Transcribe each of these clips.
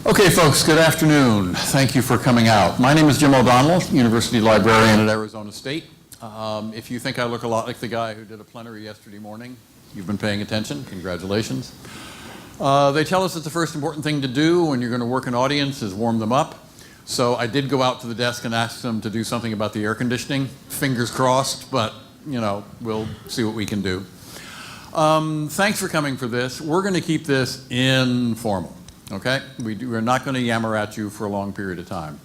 Okay, folks, good afternoon. Thank you for coming out. My name is Jim O'Donnell, University Librarian at Arizona State. If you think I look a lot like the guy who did a plenary yesterday morning, you've been paying attention. Congratulations. They tell us that the first important thing to do when you're going to work an audience is warm them up. So I did go out to the desk and ask them to do something about the air conditioning. Fingers crossed, but, you know, we'll see what we can do. Thanks for coming for this. We're going to keep this informal. Okay? We're not going to yammer at you for a long period of time.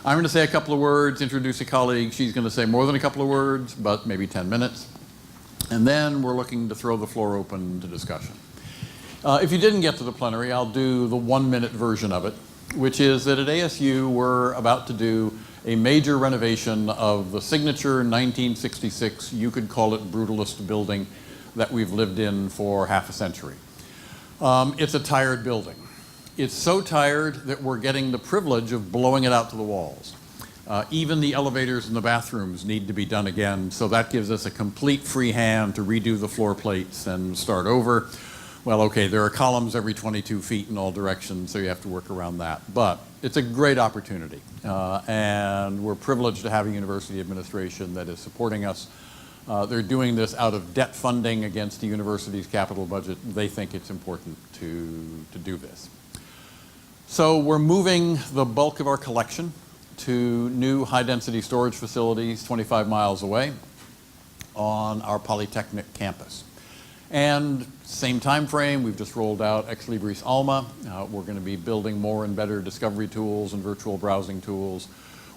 I'm going to say a couple of words, introduce a colleague. She's going to say more than a couple of words, but maybe 10 minutes. And then we're looking to throw the floor open to discussion. If you didn't get to the plenary, I'll do the 1-minute version of it, which is that at ASU we're about to do a major renovation of the signature 1966, you could call it brutalist building that we've lived in for half a century. It's a tired building. It's so tired that we're getting the privilege of blowing it out to the walls. Even the elevators and the bathrooms need to be done again, so that gives us a complete free hand to redo the floor plates and start over. Well, okay, there are columns every 22 feet in all directions, so you have to work around that. But it's a great opportunity, and we're privileged to have a university administration that is supporting us. They're doing this out of debt funding against the university's capital budget. They think it's important to do this. So we're moving the bulk of our collection to new high-density storage facilities 25 miles away on our Polytechnic campus. And same time frame, we've just rolled out Ex Libris Alma. We're going to be building more and better discovery tools and virtual browsing tools.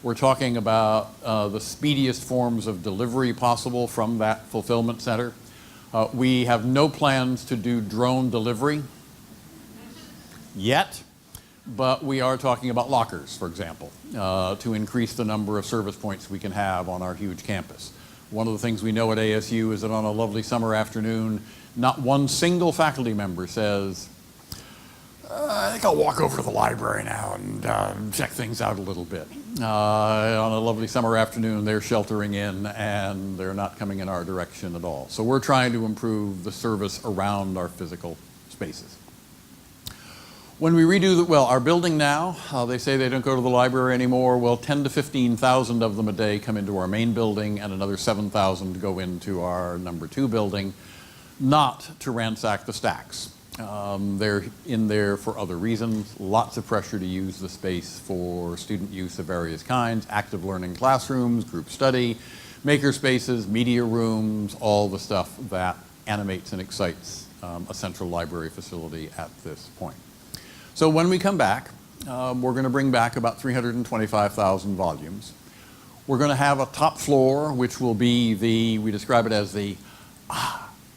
We're talking about the speediest forms of delivery possible from that fulfillment center. We have no plans to do drone delivery yet. But we are talking about lockers, for example, to increase the number of service points we can have on our huge campus. One of the things we know at ASU is that on a lovely summer afternoon, not one single faculty member says, I think I'll walk over to the library now and check things out a little bit. On a lovely summer afternoon, they're sheltering in and they're not coming in our direction at all. So we're trying to improve the service around our physical spaces. When we redo our building now, they say they don't go to the library anymore. Well, 10 to 15,000 of them a day come into our main building and another 7,000 go into our number 2 building, not to ransack the stacks. They're in there for other reasons. Lots of pressure to use the space for student use of various kinds, active learning classrooms, group study, maker spaces, media rooms, all the stuff that animates and excites a central library facility at this point. So when we come back, we're going to bring back about 325,000 volumes. We're going to have a top floor, which will be we describe it as the,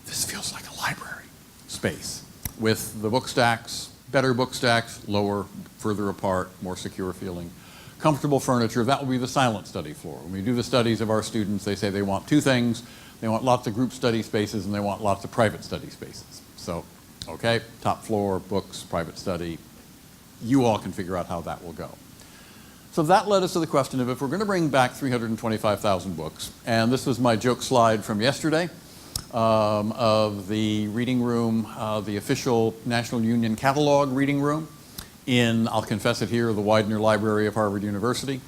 this feels like a library space, with the book stacks, better book stacks, lower, further apart, more secure feeling. Comfortable furniture, that will be the silent study floor. When we do the studies of our students, they say they want 2 things. They want lots of group study spaces and they want lots of private study spaces. So, okay, top floor, books, private study. You all can figure out how that will go. So that led us to the question of if we're going to bring back 325,000 books, and this was my joke slide from yesterday of the reading room, the official National Union Catalog reading room in, I'll confess it here, the Widener Library of Harvard University.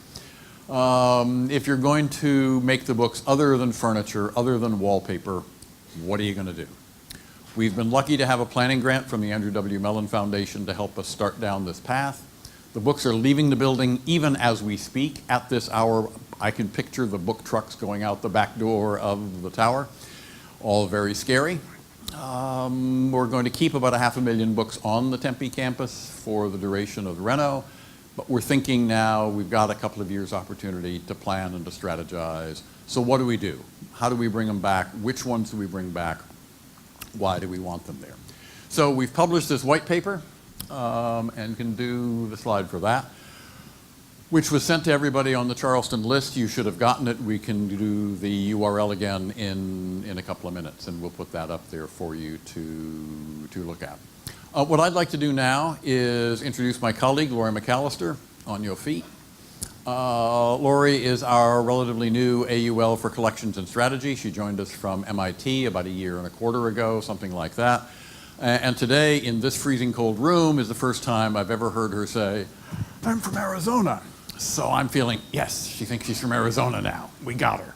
If you're going to make the books other than furniture, other than wallpaper, what are you going to do? We've been lucky to have a planning grant from the Andrew W. Mellon Foundation to help us start down this path. The books are leaving the building even as we speak. At this hour, I can picture the book trucks going out the back door of the tower. All very scary. We're going to keep about 500,000 books on the Tempe campus for the duration of the reno, but we're thinking now we've got a couple of years' opportunity to plan and to strategize. So what do we do? How do we bring them back? Which ones do we bring back? Why do we want them there? So we've published this white paper and can do the slide for that, which was sent to everybody on the Charleston list. You should have gotten it. We can do the URL again in a couple of minutes, and we'll put that up there for you to look at. What I'd like to do now is introduce my colleague, Lori McAllister, on your feet. Lori is our relatively new AUL for Collections and Strategy. She joined us from MIT about 1.25 years ago, something like that. And today, in this freezing cold room, is the first time I've ever heard her say, "I'm from Arizona." So I'm feeling, yes, she thinks she's from Arizona now. We got her.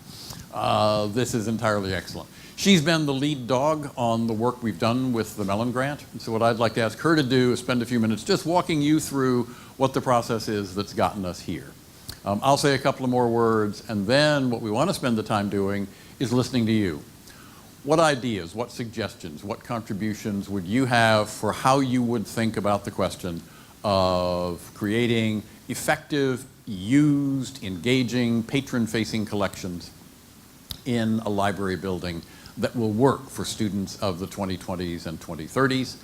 This is entirely excellent. She's been the lead dog on the work we've done with the Mellon grant. And so what I'd like to ask her to do is spend a few minutes just walking you through what the process is that's gotten us here. I'll say a couple of more words, and then what we want to spend the time doing is listening to you. What ideas, what suggestions, what contributions would you have for how you would think about the question of creating effective, used, engaging, patron-facing collections in a library building that will work for students of the 2020s and 2030s?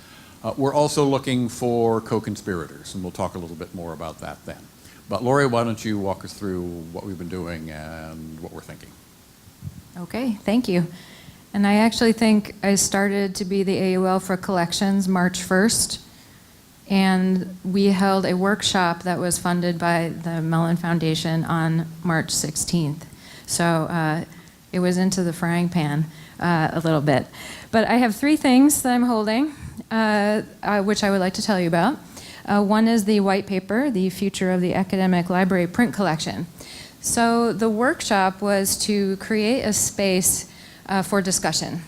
We're also looking for co-conspirators, and we'll talk a little bit more about that then. But Lori, why don't you walk us through what we've been doing and what we're thinking? Okay, thank you. And I actually think I started to be the AUL for collections March 1st, and we held a workshop that was funded by the Mellon Foundation on March 16th. So it was into the frying pan a little bit. But I have 3 things that I'm holding, which I would like to tell you about. One is the white paper, the Future of the Academic Library Print Collection. So the workshop was to create a space for discussion,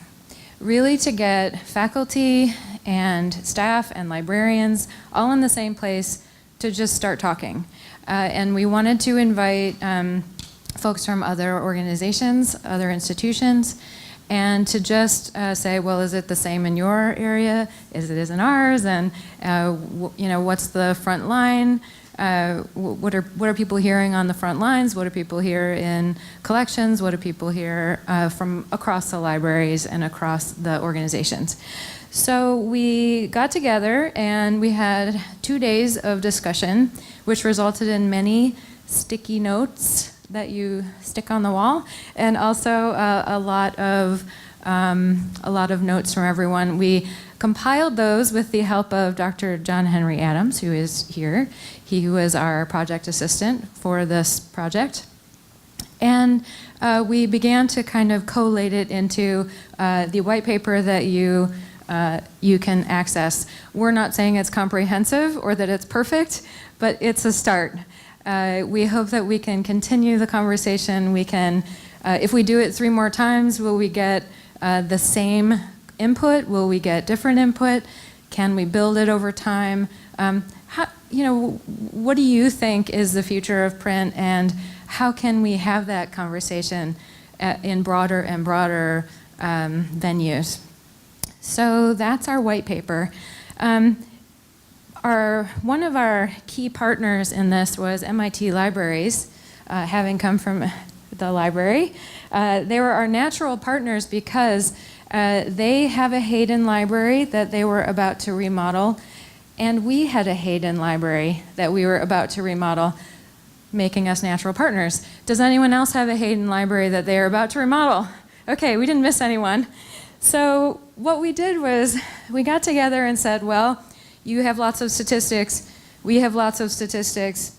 really to get faculty and staff and librarians all in the same place to just start talking. And we wanted to invite folks from other organizations, other institutions, and to just say, well, is it the same in your area? Is it in ours? And what's the front line? What are people hearing on the front lines? What do people hear in collections? What do people hear from across the libraries and across the organizations? So we got together and we had 2 days of discussion, which resulted in many sticky notes that you stick on the wall, and also a lot of notes from everyone. We compiled those with the help of Dr. John Henry Adams, who is here. He was our project assistant for this project. And we began to kind of collate it into the white paper that you can access. We're not saying it's comprehensive or that it's perfect, but it's a start. We hope that we can continue the conversation. We can, if we do it 3 more times, will we get the same input? Will we get different input? Can we build it over time? What do you think is the future of print, and how can we have that conversation in broader and broader venues? So that's our white paper. One of our key partners in this was MIT Libraries, having come from the library. They were our natural partners because they have a Hayden library that they were about to remodel, and we had a Hayden library that we were about to remodel, making us natural partners. Does anyone else have a Hayden library that they are about to remodel? Okay, we didn't miss anyone. So what we did was we got together and said, well, you have lots of statistics, we have lots of statistics,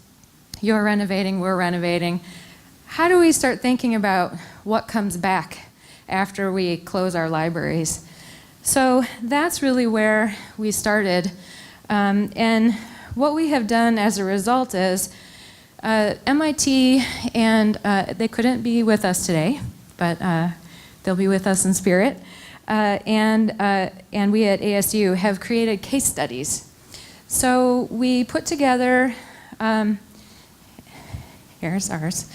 you're renovating, we're renovating. How do we start thinking about what comes back after we close our libraries? So that's really where we started. And what we have done as a result is MIT, and they couldn't be with us today, but they'll be with us in spirit. And we at ASU have created case studies. So we put together, here's ours.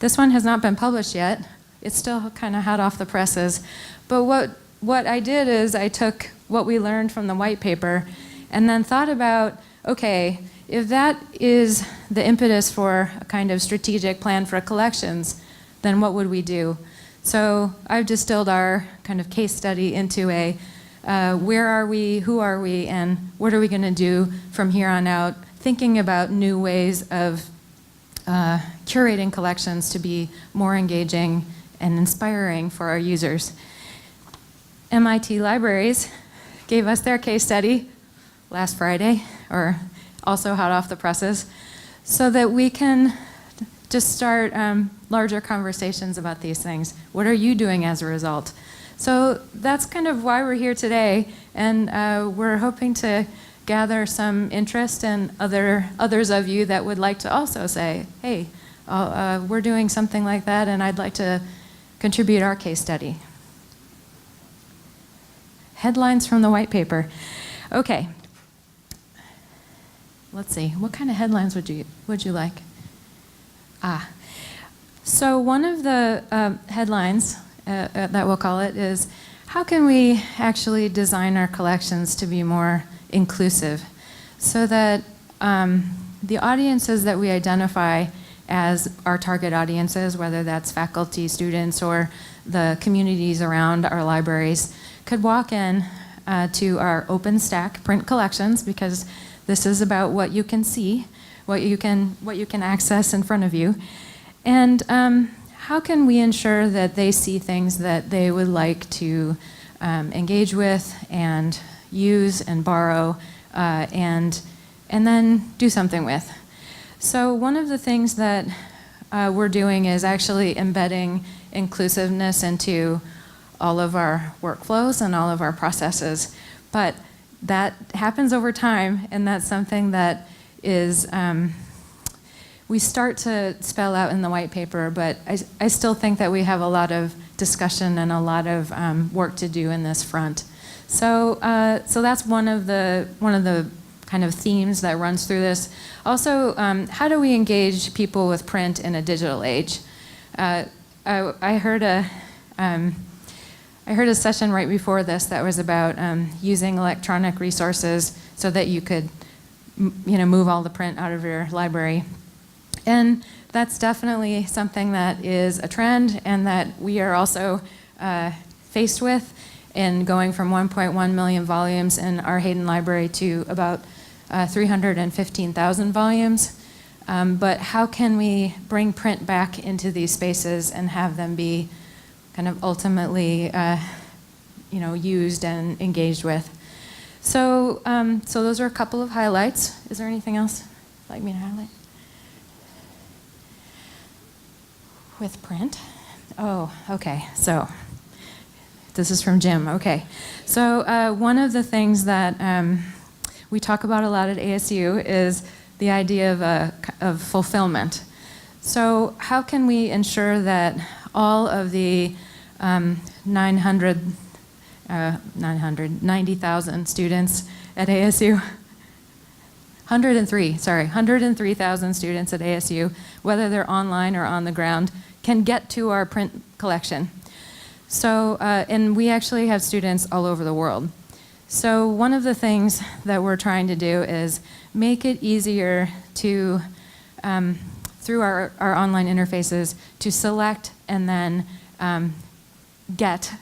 This one has not been published yet. It's still kind of hot off the presses. But what I did is I took what we learned from the white paper and then thought about, okay, if that is the impetus for a kind of strategic plan for collections, then what would we do? So I've distilled our kind of case study into a where are we, who are we, and what are we going to do from here on out, thinking about new ways of curating collections to be more engaging and inspiring for our users. MIT Libraries gave us their case study last Friday, or also hot off the presses, so that we can just start larger conversations about these things. What are you doing as a result? So that's kind of why we're here today, and we're hoping to gather some interest in others of you that would like to also say, hey, we're doing something like that, and I'd like to contribute our case study. Headlines from the white paper. Okay. Let's see. What kind of headlines would you like? So one of the headlines that we'll call it is, how can we actually design our collections to be more inclusive so that the audiences that we identify as our target audiences, whether that's faculty, students, or the communities around our libraries, could walk in to our open stack print collections, because this is about what you can see, what you can access in front of you. And how can we ensure that they see things that they would like to engage with and use and borrow and then do something with? So one of the things that we're doing is actually embedding inclusiveness into all of our workflows and all of our processes. But that happens over time, and that's something that is we start to spell out in the white paper, but I still think that we have a lot of discussion and a lot of work to do in this front. So that's one of the kind of themes that runs through this. Also, how do we engage people with print in a digital age? I heard a session right before this that was about using electronic resources so that you could, move all the print out of your library. And that's definitely something that is a trend, and that we are also faced with in going from 1.1 million volumes in our Hayden Library to about 315,000 volumes. But how can we bring print back into these spaces and have them be kind of ultimately used and engaged with? So those are a couple of highlights. Is there anything else you'd like me to highlight? With print? Oh, okay. So this is from Jim. Okay. So one of the things that we talk about a lot at ASU is the idea of fulfillment. So how can we ensure that all of the 90,000 students at ASU, 103,000 students at ASU, whether they're online or on the ground, can get to our print collection. So, and we actually have students all over the world. So one of the things that we're trying to do is make it easier to, through our online interfaces, to select and then get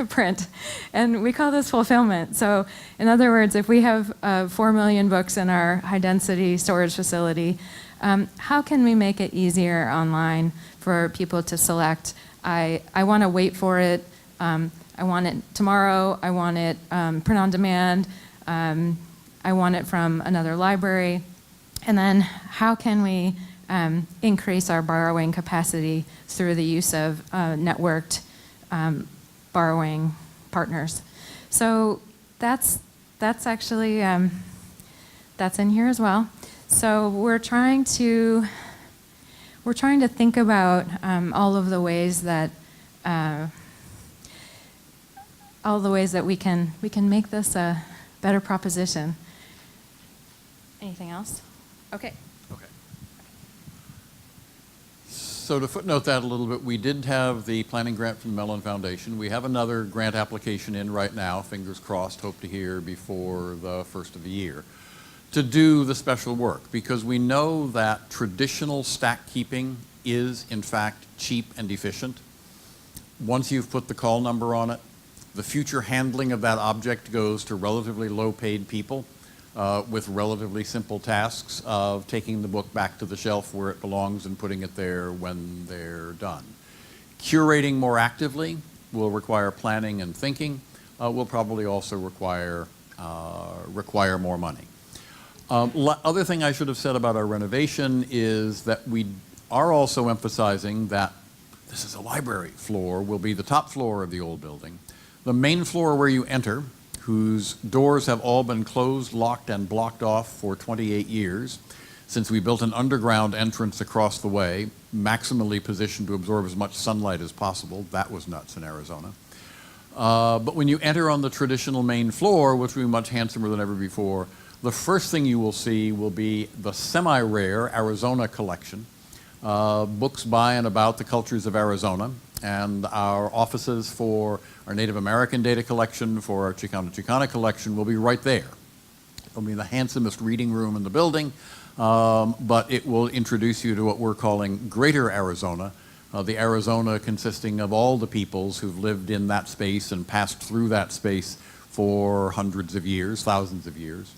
print. And we call this fulfillment. So in other words, if we have 4 million books in our high-density storage facility, how can we make it easier online for people to select? I want to wait for it. I want it tomorrow. I want it print on demand. I want it from another library. And then how can we increase our borrowing capacity through the use of networked borrowing partners? So that's actually that's in here as well. So we're trying to think about all of the ways that we can make this a better proposition. Anything else? Okay. Okay. So to footnote that a little bit, we did have the planning grant from the Mellon Foundation. We have another grant application in right now, fingers crossed, hope to hear before the first of the year, to do the special work, because we know that traditional stack keeping is in fact cheap and efficient. Once you've put the call number on it, the future handling of that object goes to relatively low-paid people with relatively simple tasks of taking the book back to the shelf where it belongs and putting it there when they're done. Curating more actively will require planning and thinking, will probably also require more money. Other thing I should have said about our renovation is that we are also emphasizing that this is a library floor, will be the top floor of the old building. The main floor where you enter, whose doors have all been closed, locked, and blocked off for 28 years, since we built an underground entrance across the way, maximally positioned to absorb as much sunlight as possible. That was nuts in Arizona. But when you enter on the traditional main floor, which will be much handsomer than ever before, the first thing you will see will be the semi-rare Arizona collection, books by and about the cultures of Arizona, and our offices for our Native American data collection, for our Chicana collection will be right there. It'll be the handsomest reading room in the building, but it will introduce you to what we're calling Greater Arizona, the Arizona consisting of all the peoples who've lived in that space and passed through that space for hundreds of years, thousands of years.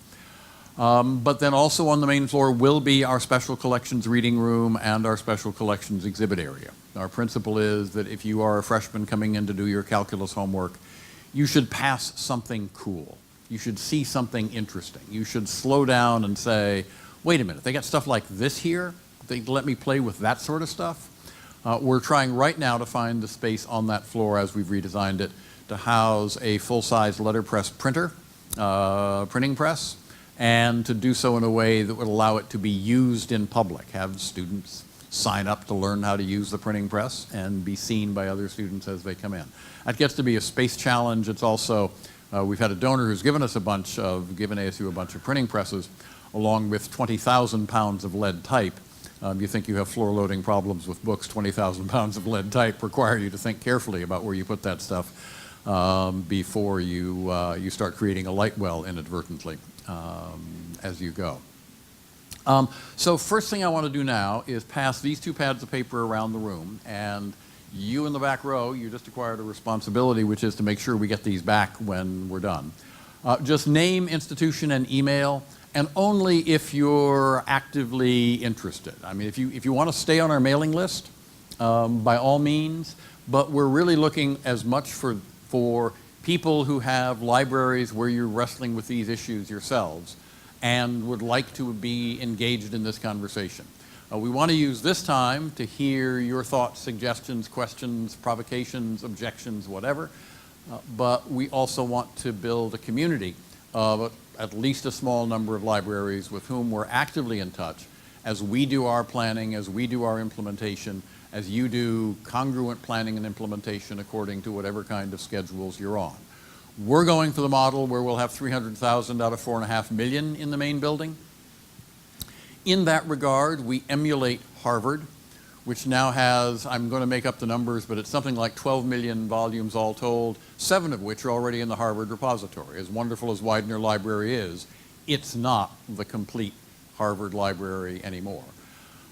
But then also on the main floor will be our special collections reading room and our special collections exhibit area. Our principle is that if you are a freshman coming in to do your calculus homework, you should pass something cool. You should see something interesting. You should slow down and say, wait a minute, they got stuff like this here? They let me play with that sort of stuff? We're trying right now to find the space on that floor as we've redesigned it to house a full-size letterpress printer, printing press, and to do so in a way that would allow it to be used in public, have students sign up to learn how to use the printing press and be seen by other students as they come in. That gets to be a space challenge. It's also, we've had a donor who's given ASU a bunch of printing presses, along with 20,000 pounds of lead type. You think you have floor loading problems with books, 20,000 pounds of lead type require you to think carefully about where you put that stuff before you start creating a light well inadvertently as you go. So first thing I want to do now is pass these two pads of paper around the room, and you in the back row, you just acquired a responsibility, which is to make sure we get these back when we're done. Just name, institution, and email, and only if you're actively interested. I mean, if you want to stay on our mailing list, by all means, but we're really looking as much for people who have libraries where you're wrestling with these issues yourselves and would like to be engaged in this conversation. We want to use this time to hear your thoughts, suggestions, questions, provocations, objections, whatever, but we also want to build a community of at least a small number of libraries with whom we're actively in touch as we do our planning, as we do our implementation, as you do congruent planning and implementation according to whatever kind of schedules you're on. We're going for the model where we'll have 300,000 out of 4.5 million in the main building. In that regard, we emulate Harvard, which now has, I'm going to make up the numbers, but it's something like 12 million volumes all told, 7 of which are already in the Harvard repository. As wonderful as Widener Library is, it's not the complete Harvard library anymore.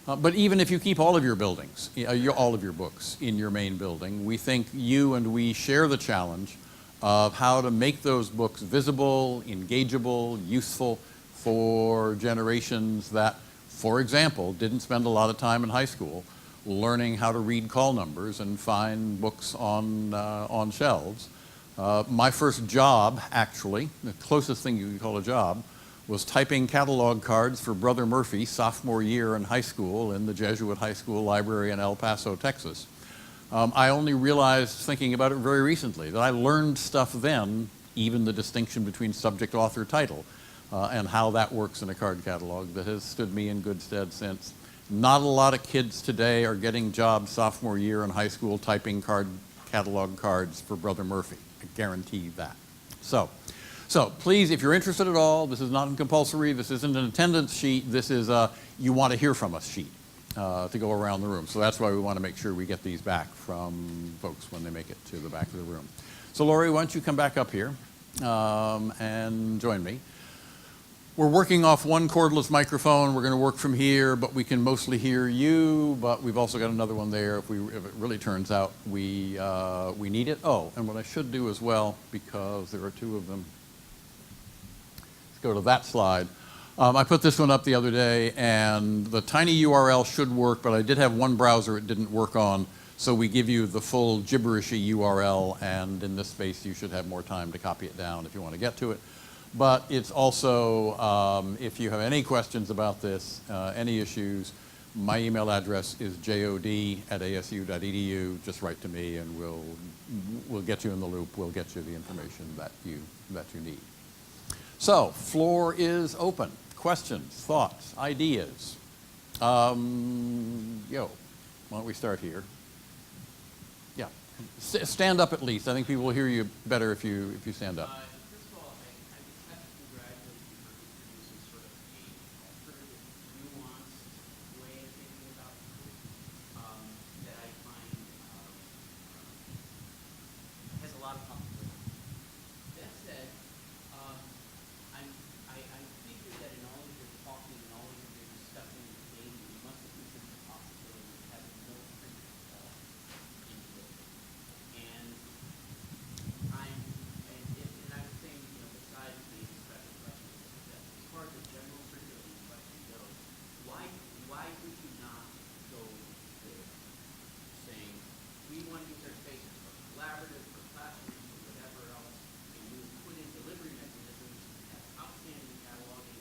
But even if you keep all of your buildings, all of your books in your main building, we think you and we share the challenge of how to make those books visible, engageable, useful for generations that, for example, didn't spend a lot of time in high school learning how to read call numbers and find books on shelves. My first job, actually, the closest thing you can call a job, was typing catalog cards for Brother Murphy sophomore year in high school in the Jesuit High School Library in El Paso, Texas. I only realized, thinking about it very recently, that I learned stuff then, even the distinction between subject, author, title, and how that works in a card catalog that has stood me in good stead since. Not a lot of kids today are getting jobs sophomore year in high school typing catalog cards for Brother Murphy. I guarantee that. So please, if you're interested at all, this is not compulsory, this isn't an attendance sheet, this is a you want to hear from us sheet to go around the room. So that's why we want to make sure we get these back from folks when they make it to the back of the room. So Lori, why don't you come back up here and join me. We're working off one cordless microphone. We're going to work from here, but we can mostly hear you, but we've also got another one there if it really turns out we need it. Oh, and what I should do as well, because there are 2 of them, let's go to that slide. I put this one up the other day, and the tiny URL should work, but I did have one browser it didn't work on, so we give you the full gibberishy URL, and in this space you should have more time to copy it down if you want to get to it. But it's also, if you have any questions about this, any issues, My email address is jod@asu.edu. Just write to me, and we'll get you in the loop. We'll get you the information that you need. So, floor is open. Questions, thoughts, ideas. Why don't we start here? Yeah, stand up at least. I think people will hear you better if you stand up. First of all, I just have to congratulate you for introducing sort of a alternative, nuanced way of thinking about food that I find has a lot of possibility. That said, I figure that in all of your talking and all of your discussing and debating, you must have considered the possibility of having more printers involved into it. And I was saying, besides the special questions, that as far as the general circulating question goes, why would you not go there, saying we want to use our spaces for collaborative, for classrooms, for whatever else, and we would put in delivery mechanisms, have outstanding cataloging,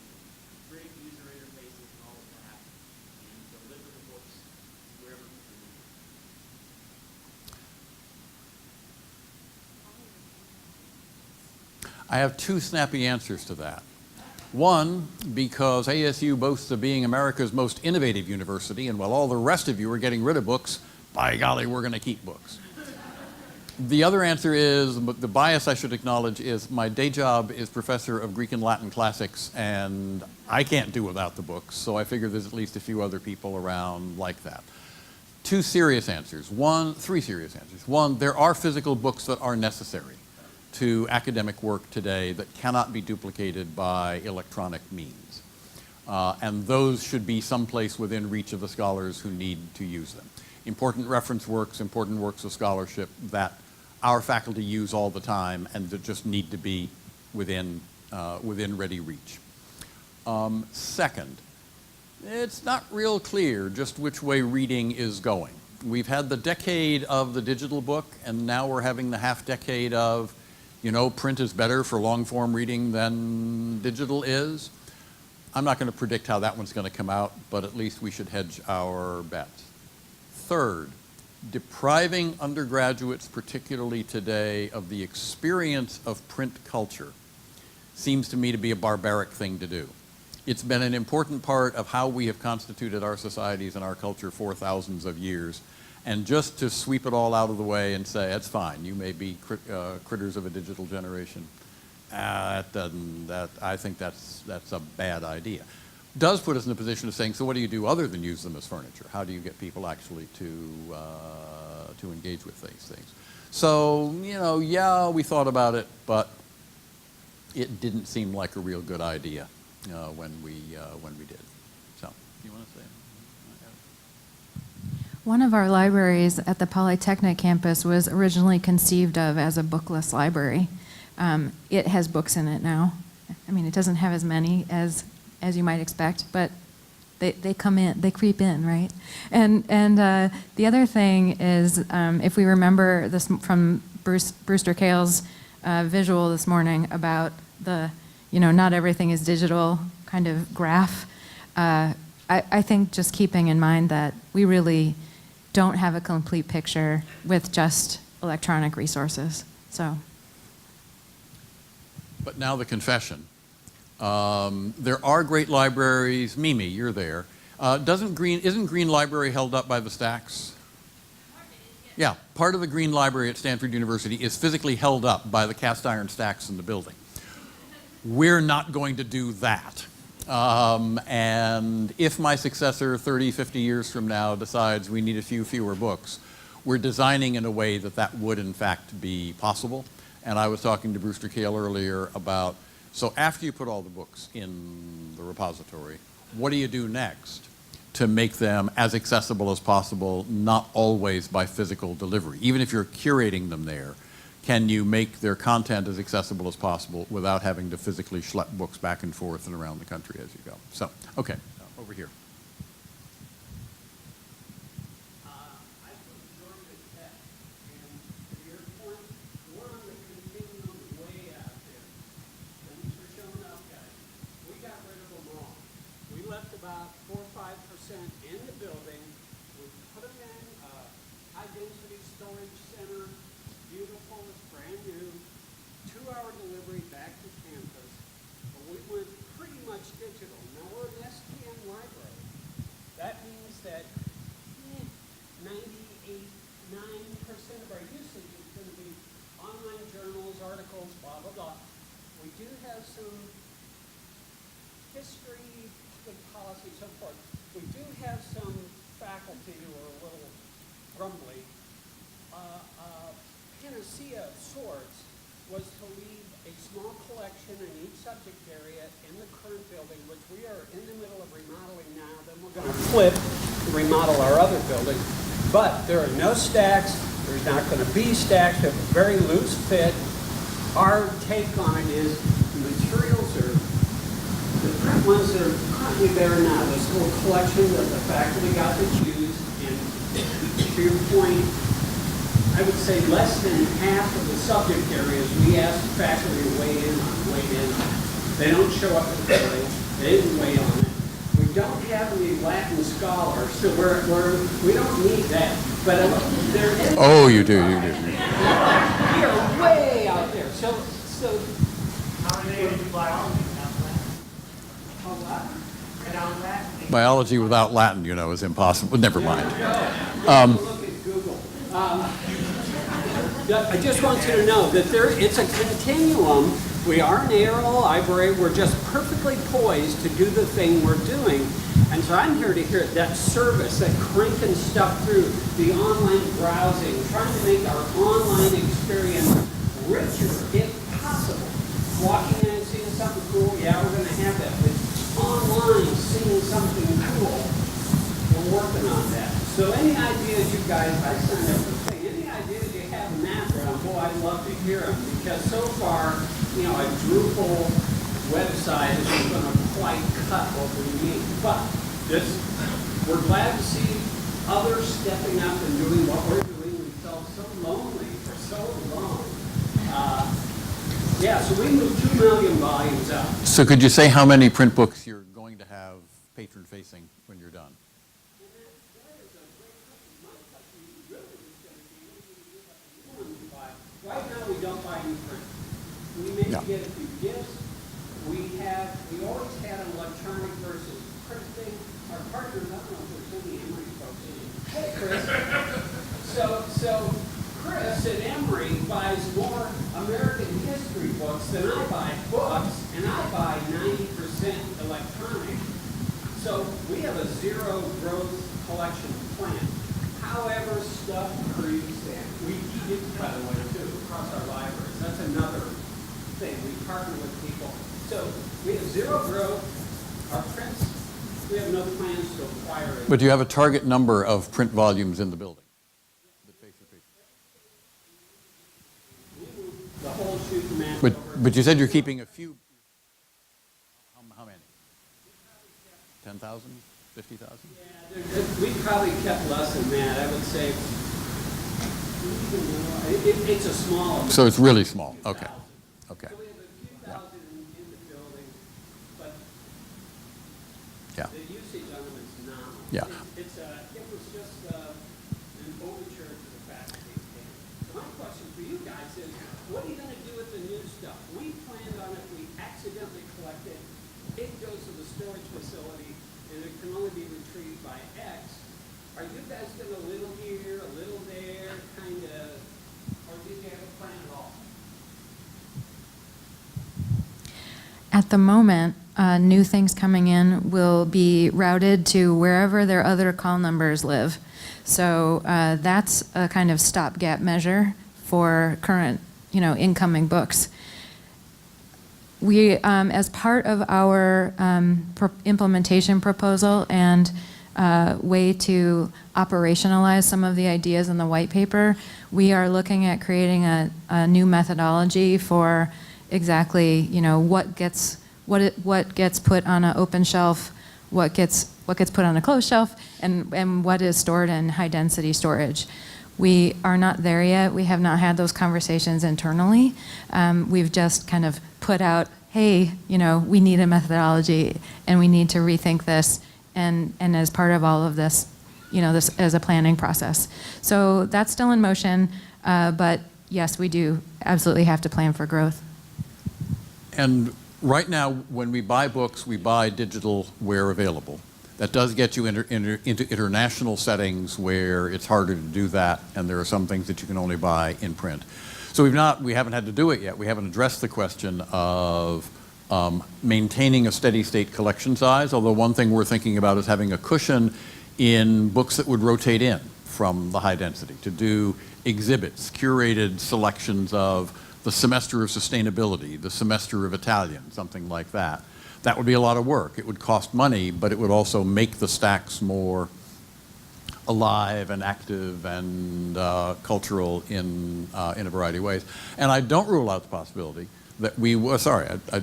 great user interfaces, and all of that, and deliver the books wherever we can. I have two snappy answers to that. One, because ASU boasts of being America's most innovative university, and while all the rest of you are getting rid of books, by golly, we're going to keep books. The other answer is, the bias I should acknowledge is my day job is professor of Greek and Latin classics, and I can't do without the books, so I figure there's at least a few other people around like that. Three serious answers. One, there are physical books that are necessary to academic work today that cannot be duplicated by electronic means. And those should be someplace within reach of the scholars who need to use them. Important reference works, important works of scholarship that our faculty use all the time and that just need to be within ready reach. Second, it's not real clear just which way reading is going. We've had the decade of the digital book, and now we're having the half decade of print is better for long-form reading than digital is. I'm not going to predict how that one's going to come out, but at least we should hedge our bets. Third, depriving undergraduates, particularly today, of the experience of print culture seems to me to be a barbaric thing to do. It's been an important part of how we have constituted our societies and our culture for thousands of years. And just to sweep it all out of the way and say, that's fine, you may be critters of a digital generation, I think that's a bad idea. Does put us in a position of saying, so what do you do other than use them as furniture? How do you get people actually to engage with these things? So, yeah, we thought about it, but it didn't seem like a real good idea when we did. So, you want to say? One of our libraries at the Polytechnic campus was originally conceived of as a bookless library. It has books in it now. I mean, it doesn't have as many as you might expect, but they come in, they creep in, right? And the other thing is, if we remember this from Brewster Kale's visual this morning about the, not everything is digital kind of graph, I think just keeping in mind that we really don't have a complete picture with just electronic resources. So. But now the confession. There are great libraries. Mimi, you're there. Isn't Green Library held up by the stacks? Yeah, part of the Green Library at Stanford University is physically held up by the cast iron stacks in the building. We're not going to do that. And if my successor 30, 50 years from now decides we need a few fewer books, we're designing in a way that would in fact be possible. And I was talking to Brewster Kale earlier about, so after you put all the books in the repository, what do you do next to make them as accessible as possible, not always by physical delivery? Even if you're curating them there, can you make their content as accessible as possible without having to physically schlep books back and forth and around the country as you go? So, okay, over here. I put Georgia Tech, and to your point, we're on the continuum way out there. Thanks for showing up, guys. We got rid of them all. We left about 4 or 5% in the building. storage center, beautiful, it's brand new, 2-hour delivery back to campus. But we went pretty much digital. Now we're an STM library. That means that 98.9% of our usage is going to be online journals, articles, blah, blah, blah. We do have some history, good policy, so forth. We do have some faculty who are a little grumbly. Panacea of sorts was to leave a small collection in each subject area in the current building, which we are in the middle of remodeling now. Then we're going to flip to remodel our other building. But there are no stacks. There's not going to be stacks. We have a very loose fit. Our take on it is the materials are the print ones that are currently there now. This little collection that the faculty got to choose. And to your point, I would say less than half of the subject areas we asked the faculty to weigh in on. They don't show up at the building. They didn't weigh on it. We don't have any Latin scholars, so we don't need that. But there is. Oh, you do. We are way out there. So How many days do biology without Latin? Without Latin? Biology without Latin, is impossible. Never mind. look at Google. I just want you to know that it's a continuum. We are an ARL library. We're just perfectly poised to do the thing we're doing. And so I'm here to hear that service, that cranking stuff through the online browsing, trying to make our online experience richer, if possible. Walking in and seeing something cool, yeah, we're going to have that. But online, seeing something cool, we're working on that. So any ideas you guys, I signed up for the thing, any ideas you have in that realm, boy, I'd love to hear them. Because so far, a Drupal website isn't going to quite cut what we need. But we're glad to see others stepping up and doing what we're doing. We felt so lonely for so long. So we moved 2 million volumes out. So could you say how many print books you're going to have patron-facing when you're done? Right now, we don't buy new print. We may Yeah. get a few gifts. We always had an electronic versus print thing. Our partners, I don't know if there's any Emory folks in it. Hey, Chris. So Chris at Emory buys more American history books than I buy books, and I buy 90% electronic. So we have a zero growth collection plan. However, stuff creeps in. We keep it, by the way, too, across our libraries. That's another thing. We partner with people. So we have zero growth. Our prints, we have no plans to acquire it. But do you have a target number of print volumes in the building? The whole shoot match But you said you're keeping a few. How many? 10,000? 50,000? We probably kept less than that. I would say, it's a small amount. So it's really small. Okay. Okay. So we have a few thousand in the building, but Yeah. the usage on them is nominal. Yeah. It was just an overture to the faculty. So my question for you guys is, what are you going to do with the new stuff? We planned on it, we accidentally collected. It goes to the storage facility, and it can only be retrieved by X. Are you guys going to little here, a little there, kind of, or do you have a plan at all? At the moment, new things coming in will be routed to wherever their other call numbers live. So that's a kind of stopgap measure for current, incoming books. We, as part of our implementation proposal and way to operationalize some of the ideas in the white paper, we are looking at creating a new methodology for exactly, what gets put on an open shelf, what gets put on a closed shelf, and what is stored in high density storage. We are not there yet. We have not had those conversations internally. We've just kind of put out, hey, we need a methodology and we need to rethink this. And as part of all of this, this as a planning process. So that's still in motion, but yes, we do absolutely have to plan for growth. And right now, when we buy books, we buy digital where available. That does get you into international settings where it's harder to do that, and there are some things that you can only buy in print. So we haven't had to do it yet. We haven't addressed the question of maintaining a steady state collection size, although one thing we're thinking about is having a cushion in books that would rotate in from the high density, to do exhibits, curated selections of the semester of sustainability, the semester of Italian, something like that. That would be a lot of work. It would cost money, but it would also make the stacks more alive and active and cultural in a variety of ways. And I don't rule out the possibility that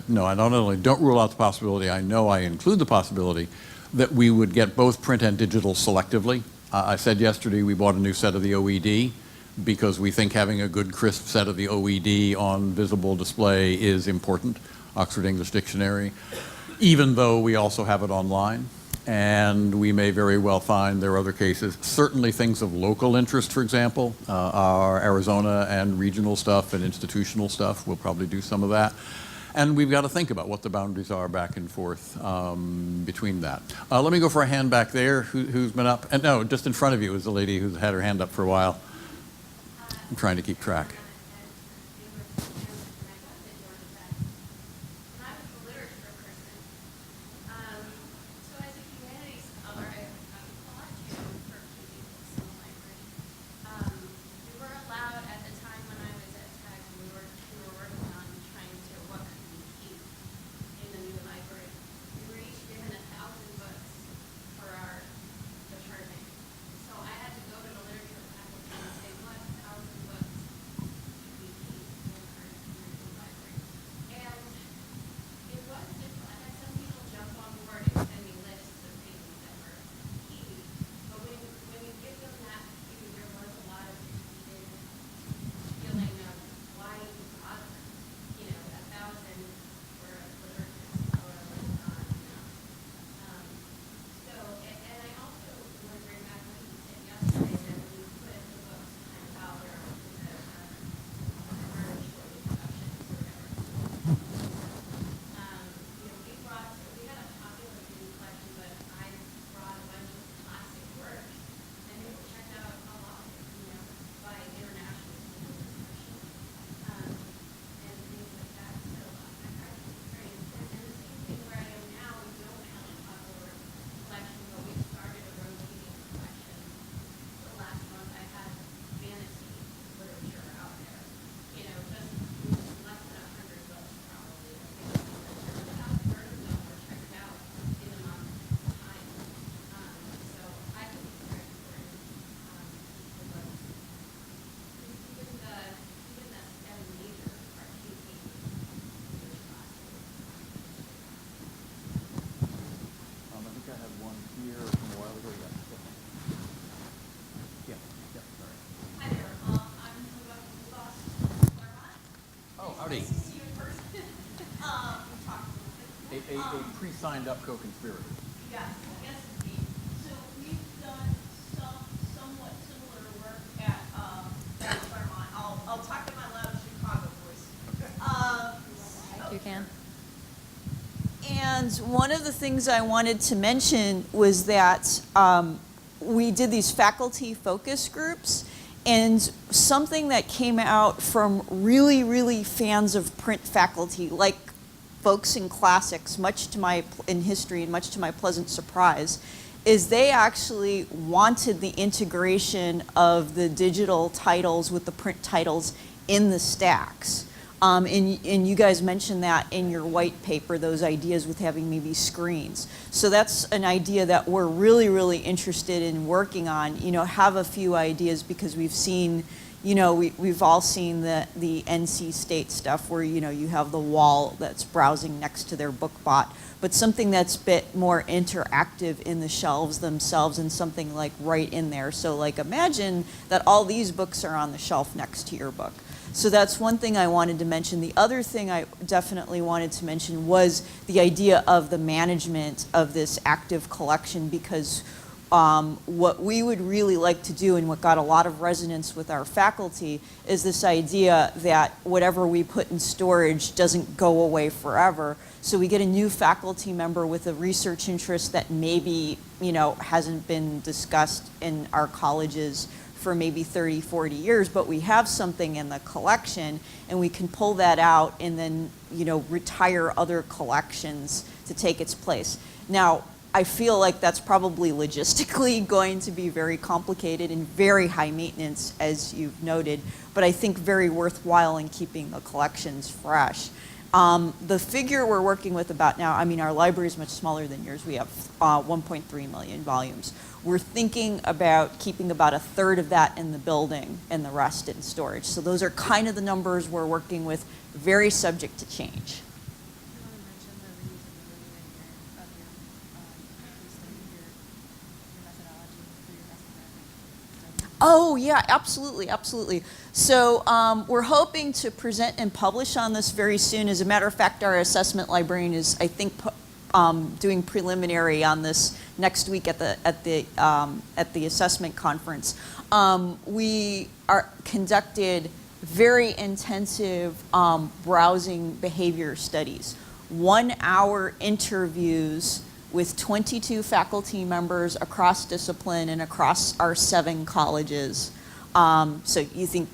no, I not only don't rule out the possibility, I know I include the possibility that we would get both print and digital selectively. I said yesterday we bought a new set of the OED because we think having a good crisp set of the OED on visible display is important, Oxford English Dictionary, even though we also have it online. And we may very well find there are other cases, certainly things of local interest, for example, our Arizona and regional stuff and institutional stuff, we'll probably do some of that. And we've got to think about what the boundaries are back and forth between that. Let me go for a hand back there. Who's been up? And no, just in front of you is the lady who's had her hand up for a while. I'm trying to keep track. A pre-signed up co-conspirator. Yes, I guess indeed. So we've done somewhat similar work at Claremont. I'll talk in my loud Chicago voice. You can. And one of the things I wanted to mention was that we did these faculty focus groups, and something that came out from really, really fans of print faculty, like folks in classics, in history, and much to my pleasant surprise, is they actually wanted the integration of the digital titles with the print titles in the stacks. And you guys mentioned that in your white paper, those ideas with having maybe screens. So that's an idea that we're really, really interested in working on, have a few ideas, because we've seen, we've all seen the NC State stuff where, you have the wall that's browsing next to their book bot, but something that's a bit more interactive in the shelves themselves and something like right in there. So like imagine that all these books are on the shelf next to your book. So that's one thing I wanted to mention. The other thing I definitely wanted to mention was the idea of the management of this active collection, because what we would really like to do, and what got a lot of resonance with our faculty, is this idea that whatever we put in storage doesn't go away forever. So we get a new faculty member with a research interest that maybe, you know, hasn't been discussed in our colleges for maybe 30, 40 years, but we have something in the collection, and we can pull that out and then, you know, retire other collections to take its place. Now, I feel like that's probably logistically going to be very complicated and very high maintenance, as you've noted, but I think very worthwhile in keeping the collections fresh. The figure we're working with about now, I mean, our library is much smaller than yours. We have 1.3 million volumes. We're thinking about keeping about a third of that in the building and the rest in storage. So those are kind of the numbers we're working with, very subject to change. Oh, yeah, absolutely, absolutely. So we're hoping to present and publish on this very soon. As a matter of fact, our assessment librarian is, I think, doing preliminary on this next week at the assessment conference. We conducted very intensive browsing behavior studies, 1-hour interviews with 22 faculty members across discipline and across our 7 colleges. So you think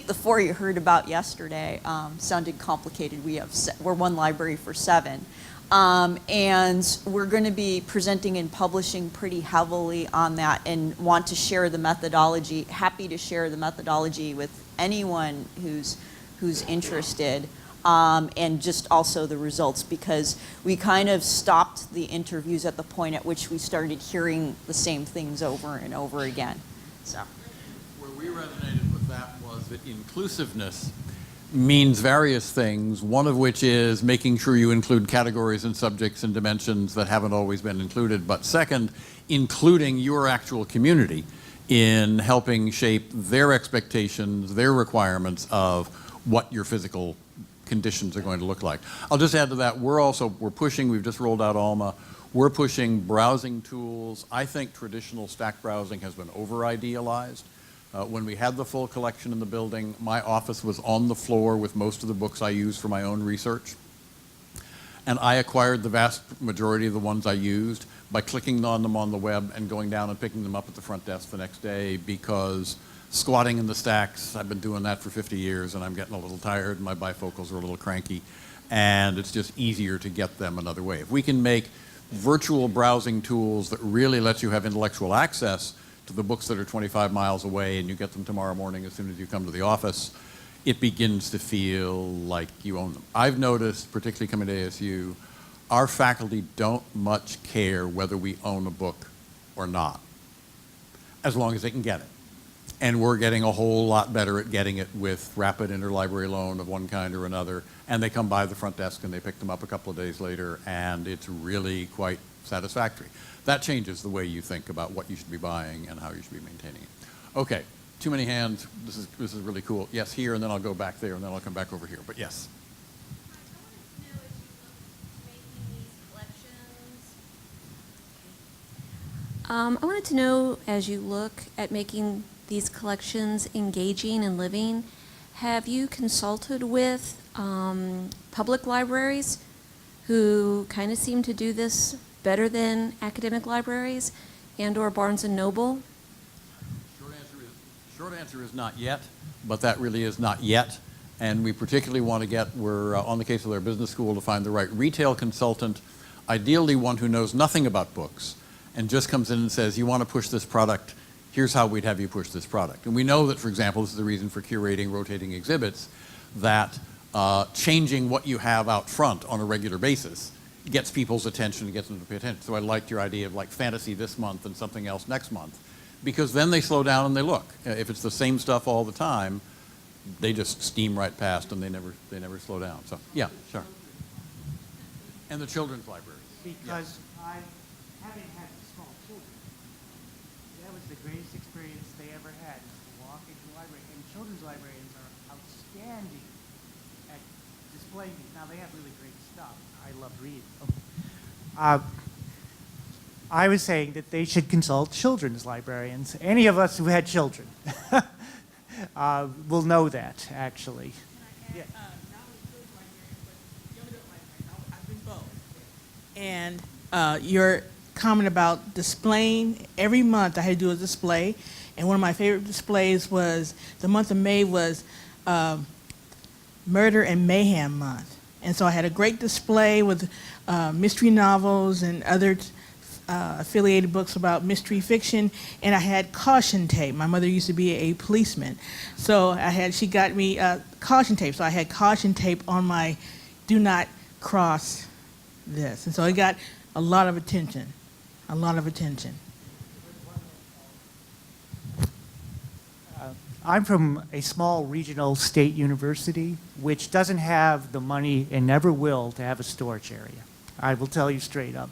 the 4 you heard about yesterday sounded complicated. We're one library for 7. And we're going to be presenting and publishing pretty heavily on that, and want to share the methodology, happy to share the methodology with anyone who's interested. And just also the results, because we kind of stopped the interviews at the point at which we started hearing the same things over and over again. So, where we resonated with that was that inclusiveness means various things, one of which is making sure you include categories and subjects and dimensions that haven't always been included, but second, including your actual community in helping shape their expectations, their requirements of what your physical conditions are going to look like. I'll just add to that, we're pushing, we've just rolled out Alma, we're pushing browsing tools. I think traditional stack browsing has been over-idealized. When we had the full collection in the building, my office was on the floor with most of the books I use for my own research. And I acquired the vast majority of the ones I used by clicking on them on the web and going down and picking them up at the front desk the next day, because squatting in the stacks, I've been doing that for 50 years and I'm getting a little tired and my bifocals are a little cranky, and it's just easier to get them another way. If we can make virtual browsing tools that really let you have intellectual access to the books that are 25 miles away and you get them tomorrow morning as soon as you come to the office, it begins to feel like you own them. I've noticed, particularly coming to ASU, our faculty don't much care whether we own a book or not, as long as they can get it. And we're getting a whole lot better at getting it with rapid interlibrary loan of one kind or another, and they come by the front desk and they pick them up a couple of days later, and it's really quite satisfactory. That changes the way you think about what you should be buying and how you should be maintaining it. Okay, too many hands. This is really cool. Yes, here, and then I'll go back there, and then I'll come back over here. But yes. I wanted to know, as you look at making these collections engaging and living, have you consulted with public libraries who kind of seem to do this better than academic libraries and or Barnes & Noble? Short answer is not yet, but that really is not yet. And we particularly want to get, we're on the case of their business school to find the right retail consultant, ideally one who knows nothing about books, and just comes in and says, you want to push this product, here's how we'd have you push this product. And we know that, for example, this is the reason for curating rotating exhibits, that changing what you have out front on a regular basis gets people's attention and gets them to pay attention. So I liked your idea of like fantasy this month and something else next month, because then they slow down and they look. If it's the same stuff all the time, they just steam right past and they never slow down. So yeah, sure. And the children's library. Because I, having had small children, that was the greatest experience they ever had, is to walk into the library. And children's librarians are outstanding at displaying these. Now, they have really great stuff. I love reading. I was saying that they should consult children's librarians. Any of us who had children will know that, actually. Yeah. I've been both. And your comment about displaying, every month I had to do a display, and one of my favorite displays was, the month of May was Murder and Mayhem Month. And so I had a great display with mystery novels and other affiliated books about mystery fiction, and I had caution tape. My mother used to be a policeman, so she got me caution tape. So I had caution tape on my do not cross this, and so it got a lot of attention, a lot of attention. I'm from a small regional state university, which doesn't have the money and never will to have a storage area. I will tell you straight up.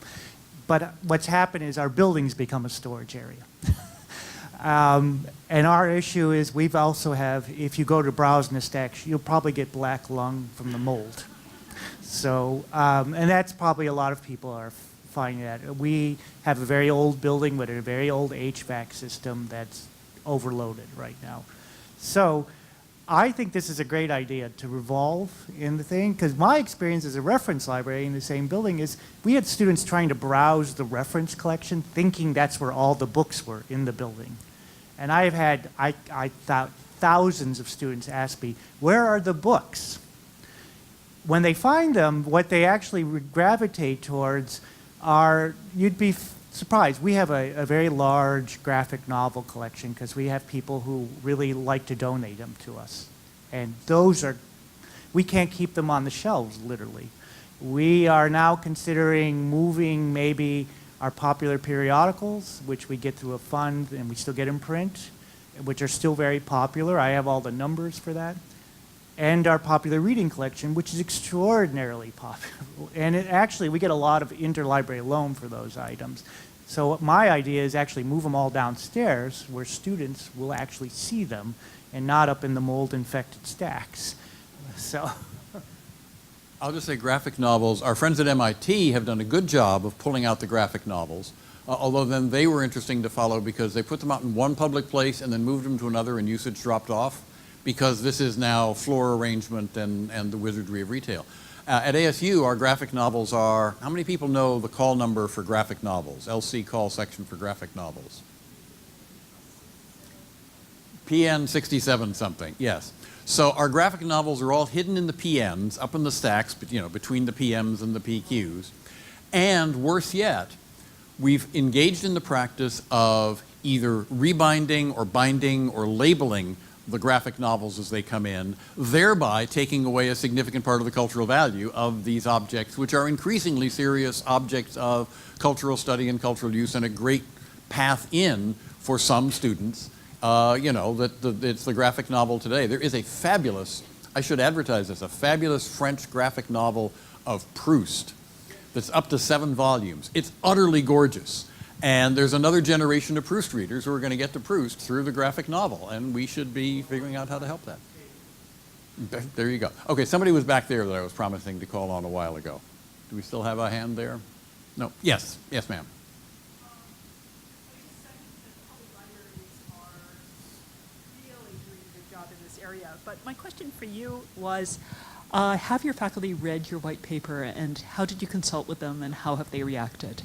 But what's happened is our buildings become a storage area. And our issue is we've also have, if you go to browse in the stacks, you'll probably get black lung from the mold. So, and that's probably a lot of people are finding that. We have a very old building with a very old HVAC system that's overloaded right now. So I think this is a great idea to revolve in the thing, because my experience as a reference library in the same building is we had students trying to browse the reference collection thinking that's where all the books were in the building. And I thought thousands of students ask me, where are the books? When they find them, what they actually gravitate towards are, you'd be surprised. We have a very large graphic novel collection because we have people who really like to donate them to us. And those are, we can't keep them on the shelves, literally. We are now considering moving maybe our popular periodicals, which we get through a fund and we still get in print, which are still very popular. I have all the numbers for that. And our popular reading collection, which is extraordinarily popular. And it actually, we get a lot of interlibrary loan for those items. So my idea is actually move them all downstairs where students will actually see them and not up in the mold-infected stacks. So. I'll just say graphic novels, our friends at MIT have done a good job of pulling out the graphic novels, although then they were interesting to follow because they put them out in one public place and then moved them to another and usage dropped off, because this is now floor arrangement and the wizardry of retail. At ASU, our graphic novels are, how many people know the call number for graphic novels? LC call section for graphic novels. PN 67 something, yes. So our graphic novels are all hidden in the PNs, up in the stacks, but, you know, between the PMs and the PQs. And worse yet, we've engaged in the practice of either rebinding or binding or labeling the graphic novels as they come in, thereby taking away a significant part of the cultural value of these objects, which are increasingly serious objects of cultural study and cultural use, and a great path in for some students. You know, it's the graphic novel today. There is a fabulous, I should advertise this, a fabulous French graphic novel of Proust that's up to 7 volumes. It's utterly gorgeous. And there's another generation of Proust readers who are going to get to Proust through the graphic novel, and we should be figuring out how to help that. There you go. Okay, somebody was back there that I was promising to call on a while ago. Do we still have a hand there? No? Yes. Yes, ma'am. But my question for you was, have your faculty read your white paper, and how did you consult with them, and how have they reacted?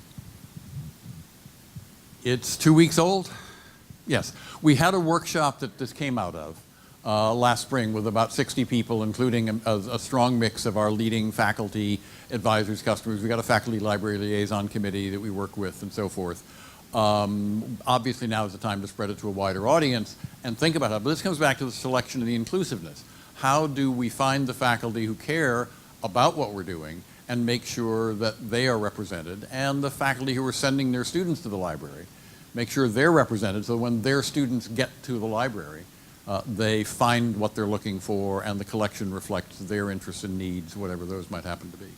It's 2 weeks old? Yes. We had a workshop that this came out of last spring with about 60 people, including a strong mix of our leading faculty, advisors, customers. We got a faculty library liaison committee that we work with and so forth. Obviously now is the time to spread it to a wider audience and think about it. But this comes back to the selection and the inclusiveness. How do we find the faculty who care about what we're doing and make sure that they are represented, and the faculty who are sending their students to the library, make sure they're represented so when their students get to the library, they find what they're looking for and the collection reflects their interests and needs, whatever those might happen to be.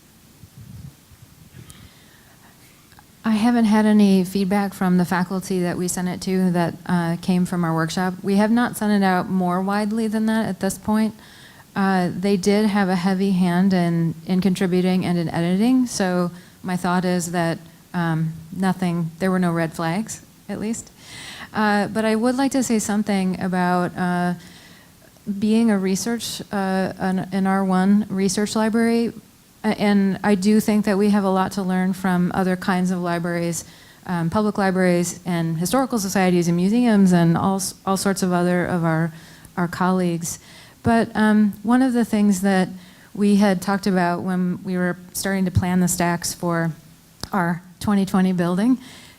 I haven't had any feedback from the faculty that we sent it to that came from our workshop. We have not sent it out more widely than that at this point. They did have a heavy hand in contributing and in editing, so my thought is that nothing, there were no red flags, at least. But I would like to say something about being a research, an R1 research library. And I do think that we have a lot to learn from other kinds of libraries, public libraries and historical societies and museums and all sorts of other of our colleagues. But one of the things that we had talked about when we were starting to plan the stacks for our 2020 building,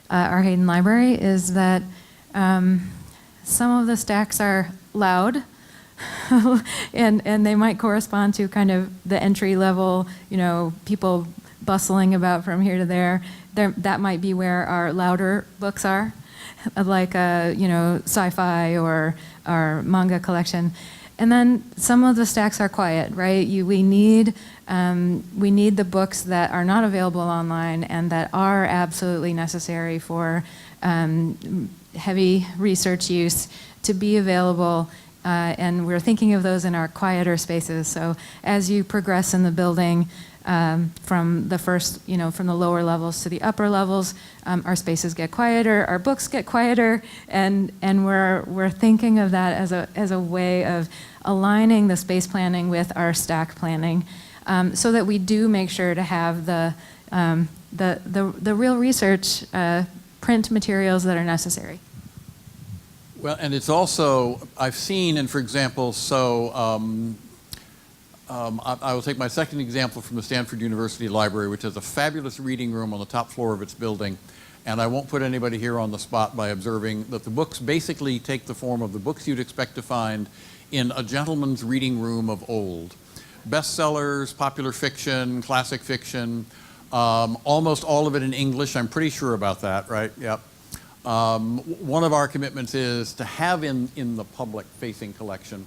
our Hayden Library, is that some of the stacks are loud and they might correspond to kind of the entry level, you know, people bustling about from here to there. That might be where our louder books are, like you know, sci-fi or our manga collection. And then some of the stacks are quiet, right? We need the books that are not available online and that are absolutely necessary for heavy research use to be available. And we're thinking of those in our quieter spaces. So as you progress in the building, from the first, you know, from the lower levels to the upper levels, our spaces get quieter, our books get quieter, and we're thinking of that as a way of aligning the space planning with our stack planning, so that we do make sure to have the real research print materials that are necessary. Well, and it's also, I've seen, and for example, I will take my second example from the Stanford University Library, which has a fabulous reading room on the top floor of its building. And I won't put anybody here on the spot by observing that the books basically take the form of the books you'd expect to find in a gentleman's reading room of old. Bestsellers, popular fiction, classic fiction, almost all of it in English. I'm pretty sure about that, right? Yep. One of our commitments is to have in the public-facing collection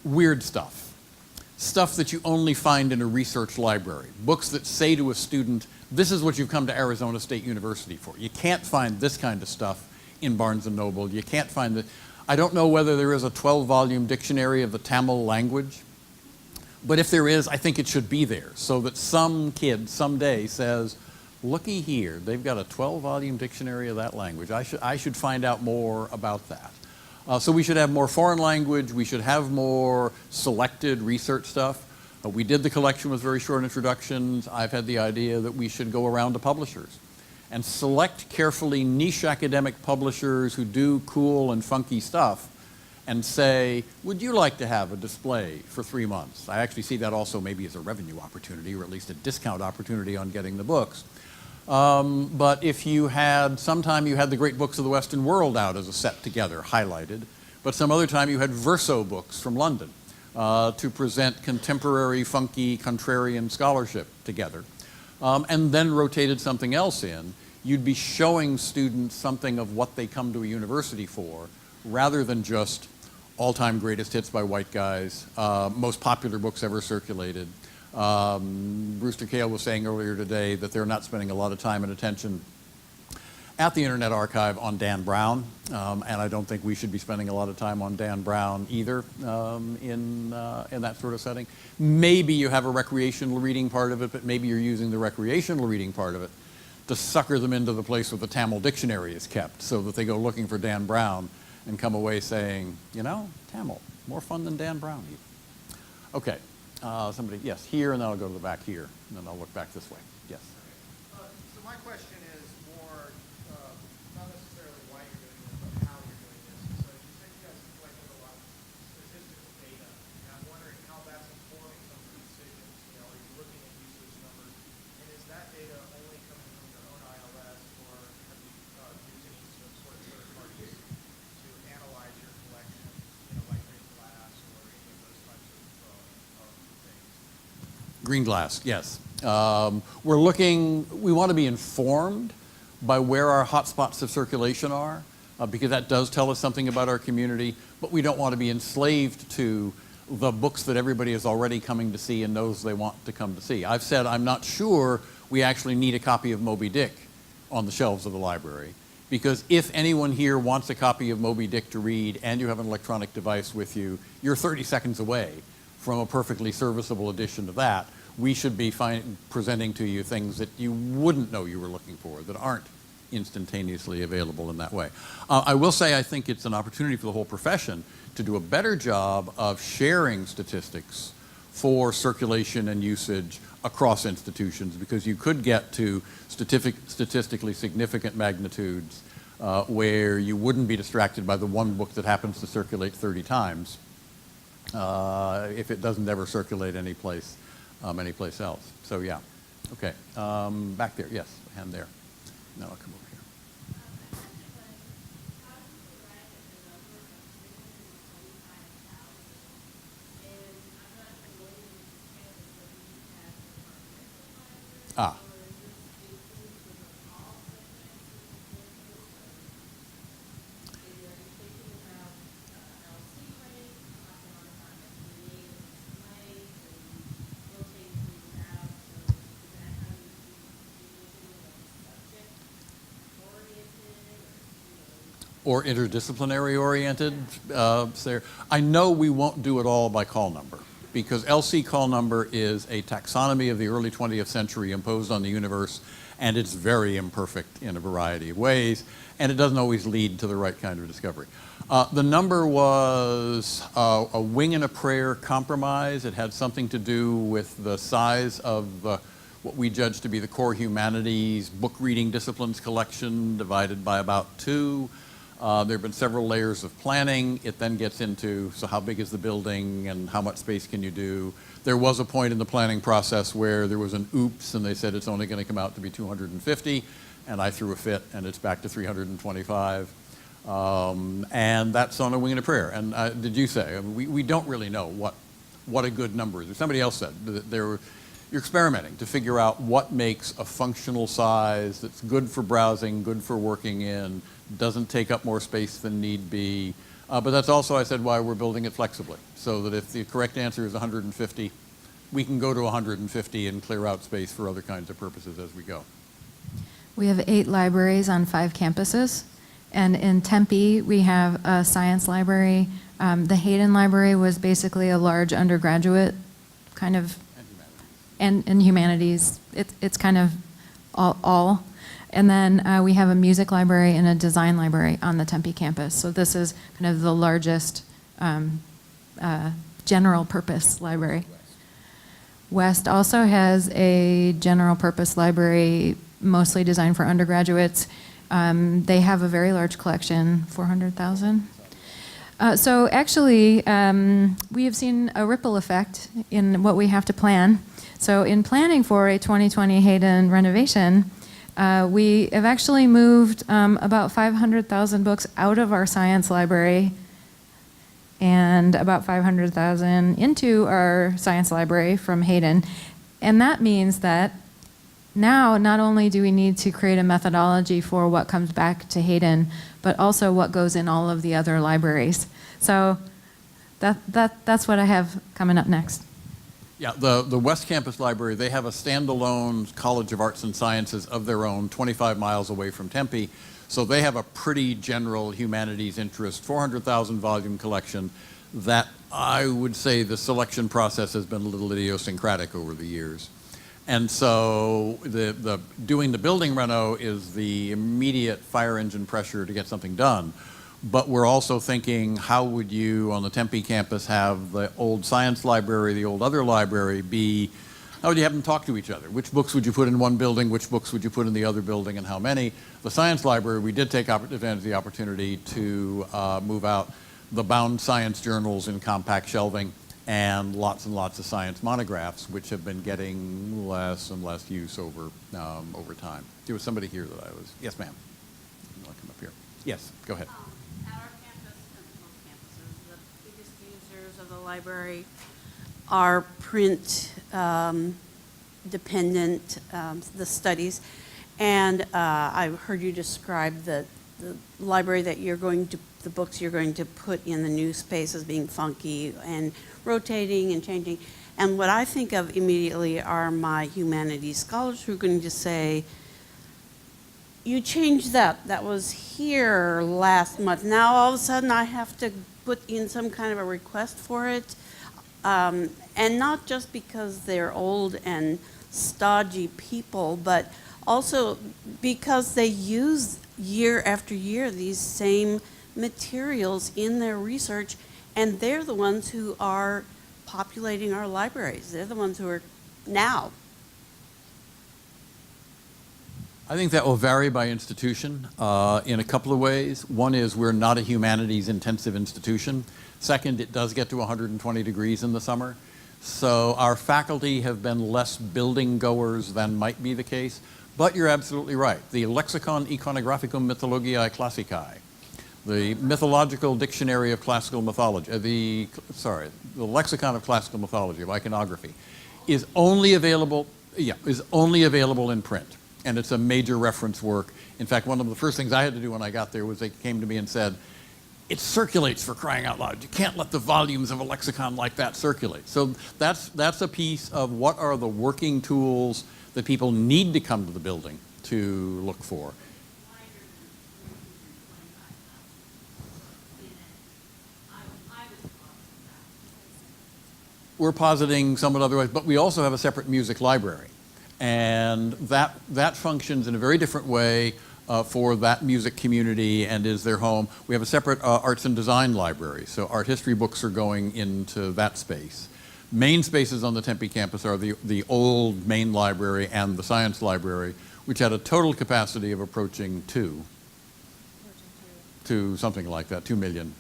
weird stuff. Stuff that you only find in a research library. Books that say to a student, this is what you've come to Arizona State University for. You can't find this kind of stuff in Barnes & Noble. You can't find the, I don't know whether there is a 12-volume dictionary of the Tamil language, but if there is, I think it should be there so that some kid someday says, looky here, they've got a 12-volume dictionary of that language. I should find out more about that. So we should have more foreign language. We should have more selected research stuff. We did the collection with very short introductions. I've had the idea that we should go around to publishers and select carefully niche academic publishers who do cool and funky stuff and say, would you like to have a display for 3 months? I actually see that also maybe as a revenue opportunity or at least a discount opportunity on getting the books. But if you had, sometime you had the great books of the Western world out as a set together, highlighted, but some other time you had verso books from London to present contemporary, funky, contrarian scholarship together, and then rotated something else in, you'd be showing students something of what they come to a university for, rather than just all-time greatest hits by white guys, most popular books ever circulated. Brewster Kahle was saying earlier today that they're not spending a lot of time and attention at the Internet Archive on Dan Brown, and I don't think we should be spending a lot of time on Dan Brown either in that sort of setting. Maybe you have a recreational reading part of it, but maybe you're using the recreational reading part of it to sucker them into the place where the Tamil dictionary is kept so that they go looking for Dan Brown and come away saying, you know, Tamil, more fun than Dan Brown even. Okay. Somebody, yes, here, and then I'll go to the back here, and then I'll look back this way. Yes. So my question is more, not necessarily why you're doing this, but how you're doing this. So you said you guys collected a lot of statistical data, and I'm wondering how that's informing some of the decisions. You know, are you looking at usage numbers, and is that data only coming from your own ILS, or have you used any sort of third parties to analyze your collection, you know, like Green Glass or any of those types of things? Green Glass, yes. We're looking, we want to be informed by where our hotspots of circulation are, because that does tell us something about our community, but we don't want to be enslaved to the books that everybody is already coming to see and knows they want to come to see. I've said I'm not sure we actually need a copy of Moby Dick on the shelves of the library, because if anyone here wants a copy of Moby Dick to read and you have an electronic device with you, you're 30 seconds away from a perfectly serviceable edition of that, we should be presenting to you things that you wouldn't know you were looking for, that aren't instantaneously available in that way. I will say I think it's an opportunity for the whole profession to do a better job of sharing statistics for circulation and usage across institutions, because you could get to statistically significant magnitudes where you wouldn't be distracted by the one book that happens to circulate 30 times if it doesn't ever circulate anyplace else. So yeah, okay. Back there, yes, hand there. No, I'll come over here. Ah. Or interdisciplinary oriented. I know we won't do it all by call number, because LC call number is a taxonomy of the early 20th century imposed on the universe, and it's very imperfect in a variety of ways, and it doesn't always lead to the right kind of discovery. The number was a wing and a prayer compromise. It had something to do with the size of what we judge to be the core humanities book reading disciplines collection divided by about 2. There have been several layers of planning. It then gets into, so how big is the building and how much space can you do? There was a point in the planning process where there was an oops and they said it's only going to come out to be 250, and I threw a fit and it's back to 325. And that's on a wing and a prayer. And did you say, I mean, we don't really know what a good number is. Or somebody else said that you're experimenting to figure out what makes a functional size that's good for browsing, good for working in, doesn't take up more space than need be. But that's also, I said, why we're building it flexibly, so that if the correct answer is 150, we can go to 150 and clear out space for other kinds of purposes as we go. We have 8 libraries on 5 campuses. And in Tempe, we have a science library. The Hayden Library was basically a large undergraduate kind of, and humanities. It's kind of all. And then we have a music library and a design library on the Tempe campus. So this is kind of the largest general purpose library. West also has a general purpose library, mostly designed for undergraduates. They have a very large collection, 400,000. So actually, we have seen a ripple effect in what we have to plan. So in planning for a 2020 Hayden renovation, we have actually moved about 500,000 books out of our science library and about 500,000 into our science library from Hayden. And that means that now not only do we need to create a methodology for what comes back to Hayden, but also what goes in all of the other libraries. So that's what I have coming up next. Yeah, the West Campus Library, they have a standalone College of Arts and Sciences of their own 25 miles away from Tempe. So they have a pretty general humanities interest, 400,000 volume collection that I would say the selection process has been a little idiosyncratic over the years. And so the doing the building reno is the immediate fire engine pressure to get something done. But we're also thinking, how would you, on the Tempe campus, have the old science library, the old other library be, how would you have them talk to each other? Which books would you put in one building? Which books would you put in the other building, and how many? The science library, we did take advantage of the opportunity to move out the bound science journals in compact shelving and lots of science monographs, which have been getting less and less use over time. There was somebody here that I was, yes ma'am. I'll come up here. Yes, go ahead. At our campus and most campuses, the biggest users of the library are print dependent, the studies. And I heard you describe the library that you're going to, the books you're going to put in the new space as being funky and rotating and changing. And what I think of immediately are my humanities scholars who are going to say, you changed that. That was here last month. Now all of a sudden I have to put in some kind of a request for it. And not just because they're old and stodgy people, but also because they use year after year these same materials in their research, and they're the ones who are populating our libraries. They're the ones who are now. I think that will vary by institution in a couple of ways. One is we're not a humanities intensive institution. Second, it does get to 120 degrees in the summer. So our faculty have been less building goers than might be the case. But you're absolutely right. The Lexicon Iconographicum Mythologiae Classicae, the Mythological Dictionary of Classical Mythology, the Lexicon of Classical Mythology, of iconography, is only available in print. And it's a major reference work. In fact, one of the first things I had to do when I got there was they came to me and said, it circulates, for crying out loud. You can't let the volumes of a lexicon like that circulate. So that's a piece of what are the working tools that people need to come to the building to look for. We're positing somewhat otherwise, but we also have a separate music library. And that functions in a very different way for that music community and is their home. We have a separate arts and design library, so art history books are going into that space. Main spaces on the Tempe campus are the old main library and the science library, which had a total capacity of approaching to something like that, 2 million.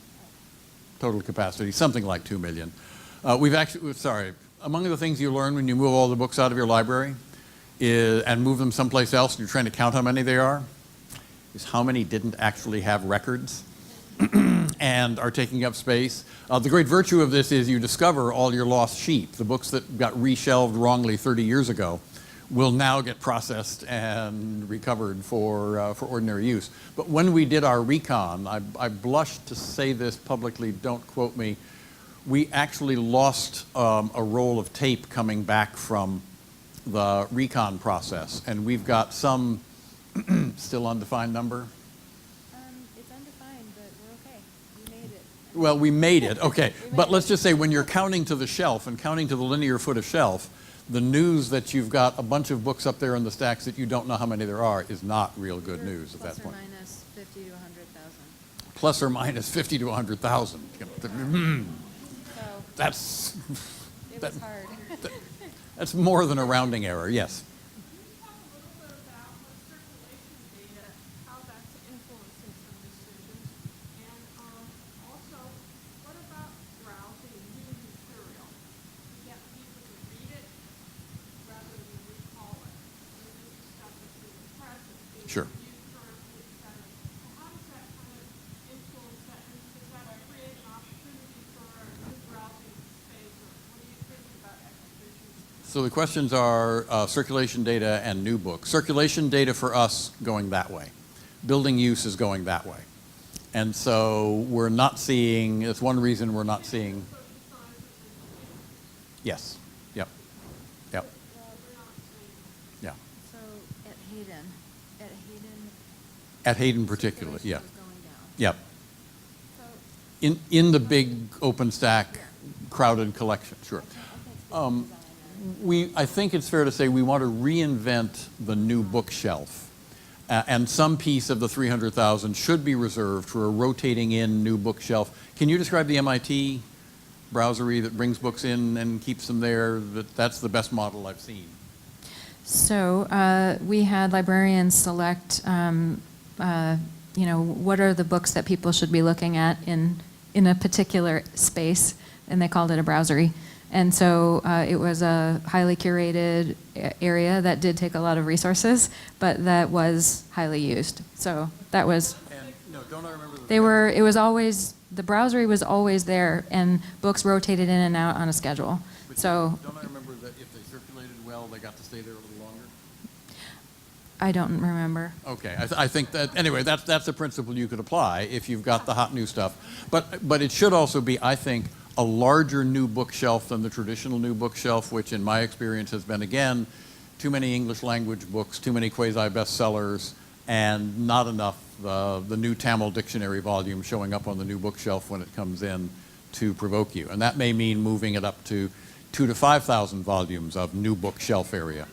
Total capacity, something like 2 million. Among the things you learn when you move all the books out of your library and move them someplace else, and you're trying to count how many there are, is how many didn't actually have records and are taking up space. The great virtue of this is you discover all your lost sheep. The books that got reshelved wrongly 30 years ago will now get processed and recovered for ordinary use. But when we did our recon, I blush to say this publicly, don't quote me, we actually lost a roll of tape coming back from the recon process, and we've got some still undefined number. It's undefined, but we're okay. We made it. Well, we made it, okay. But let's just say when you're counting to the shelf and counting to the linear foot of shelf, the news that you've got a bunch of books up there in the stacks that you don't know how many there are is not real good news at that point. Plus or minus 50 to 100,000. Plus or minus 50 to 100,000. So That's it was hard. that's more than a rounding error, yes. Sure. So the questions are circulation data and new books. Circulation data for us going that way. Building use is going that way. And so we're not seeing, it's one reason we're not seeing. Yes. Yep. Yep. Yeah. So at Hayden At Hayden particularly, yeah. was going down. Yep. So In the big open stack crowded collection, sure. I think it's fair to say we want to reinvent the new bookshelf. And some piece of the 300,000 should be reserved for a rotating in new bookshelf. Can you describe the MIT browsery that brings books in and keeps them there? That's the best model I've seen. So we had librarians select, what are the books that people should be looking at in a particular space, and they called it a browsery. And so it was a highly curated area that did take a lot of resources, but that was highly used. So that was. And no, don't I remember The browsery was always there, and books rotated in and out on a schedule. So. Don't I remember that if they circulated well, they got to stay there a little longer? I don't remember. Okay, I think that, anyway, that's a principle you could apply if you've got the hot new stuff. But it should also be, I think, a larger new bookshelf than the traditional new bookshelf, which in my experience has been, again, too many English language books, too many quasi-bestsellers, and not enough the new Tamil dictionary volume showing up on the new bookshelf when it comes in to provoke you. And that may mean moving it up to 2,000 to 5,000 volumes of new bookshelf area.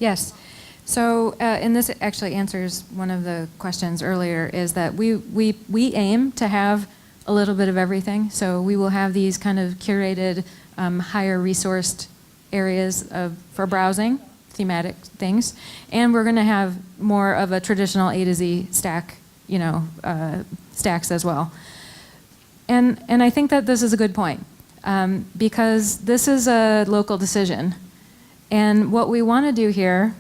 Yes. So, and this actually answers one of the questions earlier, is that we aim to have a little bit of everything. So we will have these kind of curated, higher resourced areas for browsing, thematic things. And we're going to have more of a traditional A to Z stack, stacks as well. And I think that this is a good point, because this is a local decision. And what we want to do here,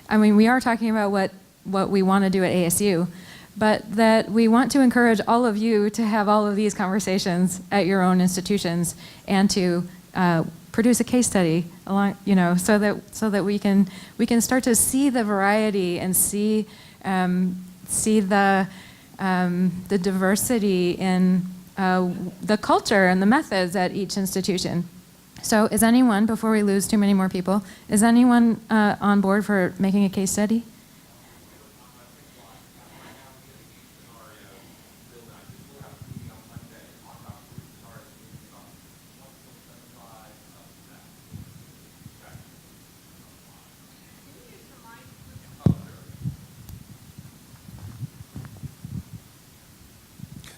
I mean, we are talking about what we want to do at ASU, but that we want to encourage all of you to have all of these conversations at your own institutions and to produce a case study along, so that we can start to see the variety and see the diversity in the culture and the methods at each institution. So is anyone, before we lose too many more people, is anyone on board for making a case study?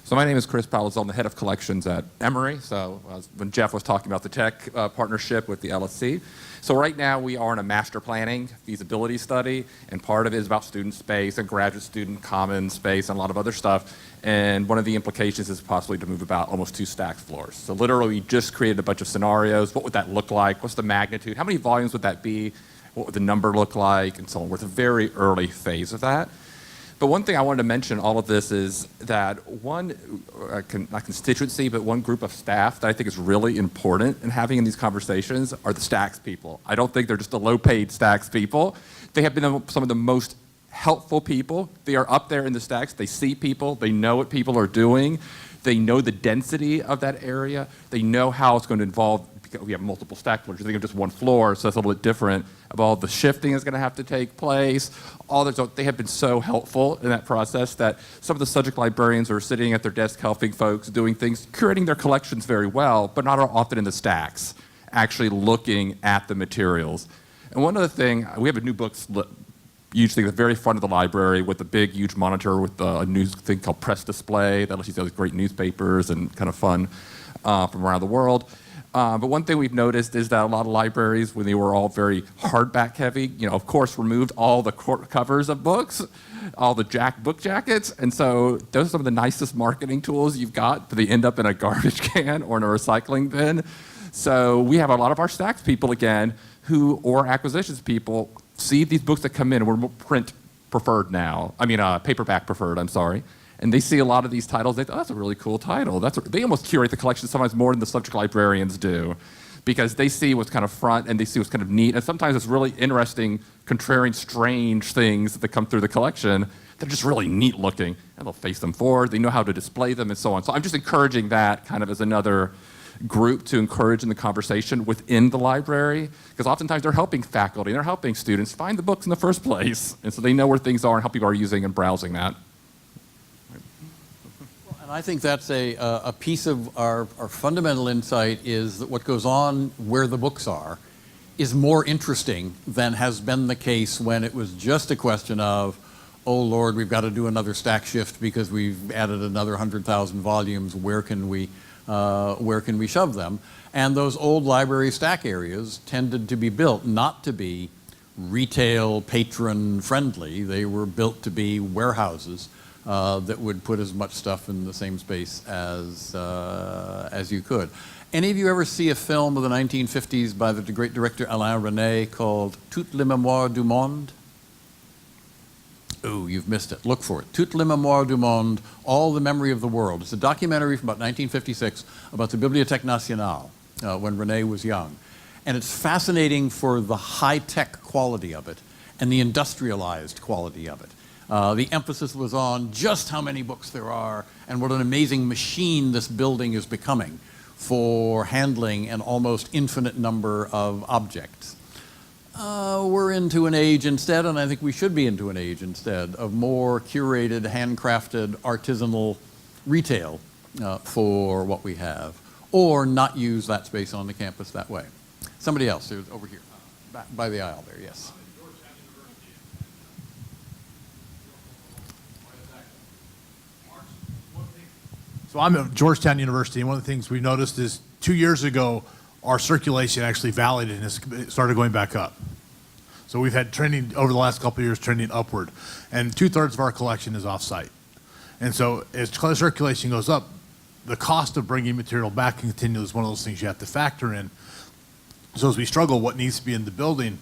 So my name is Chris Palazzolo. I'm the head of collections at Emory. So when Jeff was talking about the tech partnership with the LSC. So right now we are in a master planning feasibility study, and part of it is about student space and graduate student common space and a lot of other stuff. And one of the implications is possibly to move about almost 2 stack floors. So literally we just created a bunch of scenarios. What would that look like? What's the magnitude? How many volumes would that be? What would the number look like? And so on. We're at the very early phase of that. But one thing I wanted to mention all of this is that one, not constituency, but one group of staff that I think is really important in having in these conversations are the stacks people. I don't think they're just the low-paid stacks people. They have been some of the most helpful people. They are up there in the stacks. They see people. They know what people are doing. They know the density of that area. They know how it's going to involve, because we have multiple stack floors. You think of just one floor, so that's a little bit different, of all the shifting that's going to have to take place. They have been so helpful in that process that some of the subject librarians are sitting at their desk helping folks, doing things, curating their collections very well, but not often in the stacks, actually looking at the materials. And one other thing, we have a new books usually at the very front of the library with a big, huge monitor with a new thing called Press Display that lets you see all these great newspapers and kind of fun from around the world. But one thing we've noticed is that a lot of libraries, when they were all very hardback heavy, of course, removed all the covers of books, all the book jackets, and so those are some of the nicest marketing tools you've got, but they end up in a garbage can or in a recycling bin. So we have a lot of our stacks people, again, or acquisitions people, see these books that come in, and we're print preferred now. Paperback preferred, I'm sorry. And they see a lot of these titles, they think, oh, that's a really cool title. They almost curate the collection sometimes more than the subject librarians do, because they see what's kind of front and they see what's kind of neat. And sometimes it's really interesting, contrarian, strange things that come through the collection. They're just really neat looking, and they'll face them forward. They know how to display them and so on. So I'm just encouraging that kind of as another group to encourage in the conversation within the library, because oftentimes they're helping faculty, they're helping students find the books in the first place. And so they know where things are and how people are using and browsing that. And I think that's a piece of our fundamental insight, is that what goes on where the books are is more interesting than has been the case when it was just a question of, oh Lord, we've got to do another stack shift because we've added another 100,000 volumes. Where can we shove them? And those old library stack areas tended to be built not to be retail patron friendly. They were built to be warehouses that would put as much stuff in the same space as you could. Any of you ever see a film of the 1950s by the great director Alain Resnais called Toutes les Mémoires du Monde? Oh, you've missed it. Look for it. Toute la mémoire du monde, All the Memory of the World. It's a documentary from about 1956 about the Bibliothèque Nationale when René was young. And it's fascinating for the high-tech quality of it and the industrialized quality of it. The emphasis was on just how many books there are and what an amazing machine this building is becoming for handling an almost infinite number of objects. We're into an age instead, and I think we should be into an age instead, of more curated, handcrafted, artisanal retail for what we have, or not use that space on the campus that way. Somebody else, there's over here, back by the aisle there, yes. So I'm at Georgetown University, and one of the things we've noticed is 2 years ago, our circulation actually validated and it started going back up. So we've had trending over the last couple of years, trending upward. And 2/3 of our collection is off-site. And so as circulation goes up, the cost of bringing material back and continue is one of those things you have to factor in. So as we struggle, what needs to be in the building,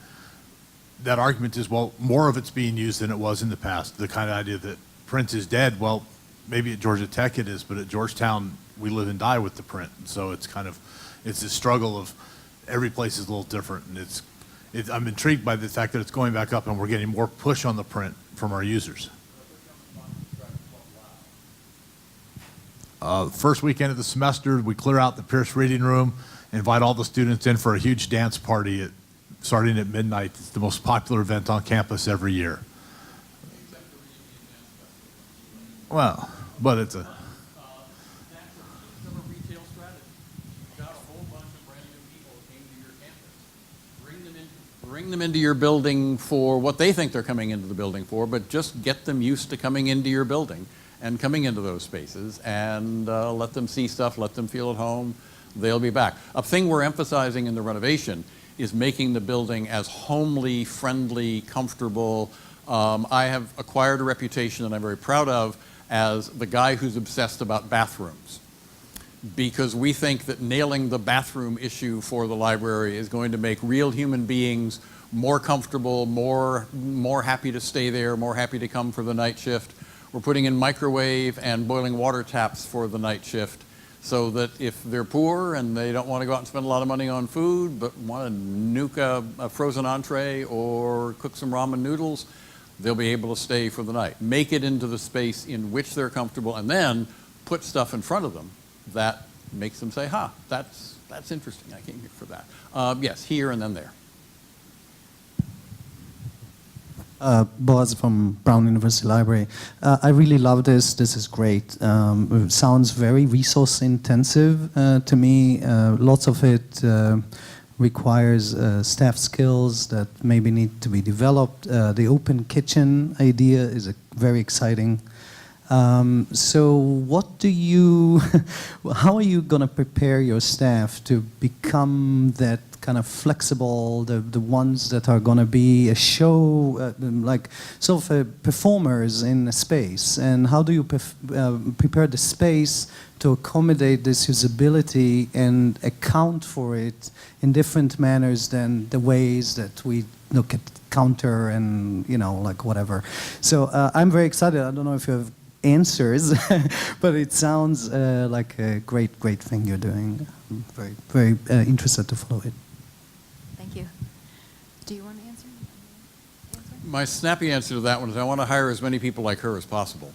that argument is, well, more of it's being used than it was in the past. The kind of idea that print is dead, well, maybe at Georgia Tech it is, but at Georgetown, we live and die with the print. And so it's kind of, it's a struggle of every place is a little different. And I'm intrigued by the fact that it's going back up and we're getting more push on the print from our users. First weekend of the semester, we clear out the Pierce Reading Room, invite all the students in for a huge dance party starting at midnight. It's the most popular event on campus every year. Well, but it's a... That's a piece of a retail strategy. You've got a whole bunch of brand new people who came to your campus. Bring them into your building for what they think they're coming into the building for, but just get them used to coming into your building and coming into those spaces, and let them see stuff, let them feel at home. They'll be back. A thing we're emphasizing in the renovation is making the building as homely, friendly, comfortable. I have acquired a reputation that I'm very proud of as the guy who's obsessed about bathrooms, because we think that nailing the bathroom issue for the library is going to make real human beings more comfortable, more happy to stay there, more happy to come for the night shift. We're putting in microwave and boiling water taps for the night shift, so that if they're poor and they don't want to go out and spend a lot of money on food, but want to nuke a frozen entree or cook some ramen noodles, they'll be able to stay for the night. Make it into the space in which they're comfortable, and then put stuff in front of them that makes them say, "Ha, that's interesting. I came here for that." Yes, here and then there. Boaz from Brown University Library. I really love this. This is great. It sounds very resource intensive to me. Lots of it requires staff skills that maybe need to be developed. The open kitchen idea is very exciting. So what do you, how are you going to prepare your staff to become that kind of flexible, the ones that are going to be a show, like sort of performers in a space? And how do you prepare the space to accommodate this usability and account for it in different manners than the ways that we look at counter and, like whatever. So I'm very excited. I don't know if you have answers, but it sounds like a great thing you're doing. I'm very interested to follow it. Thank you. Do you want to answer? My snappy answer to that one is I want to hire as many people like her as possible,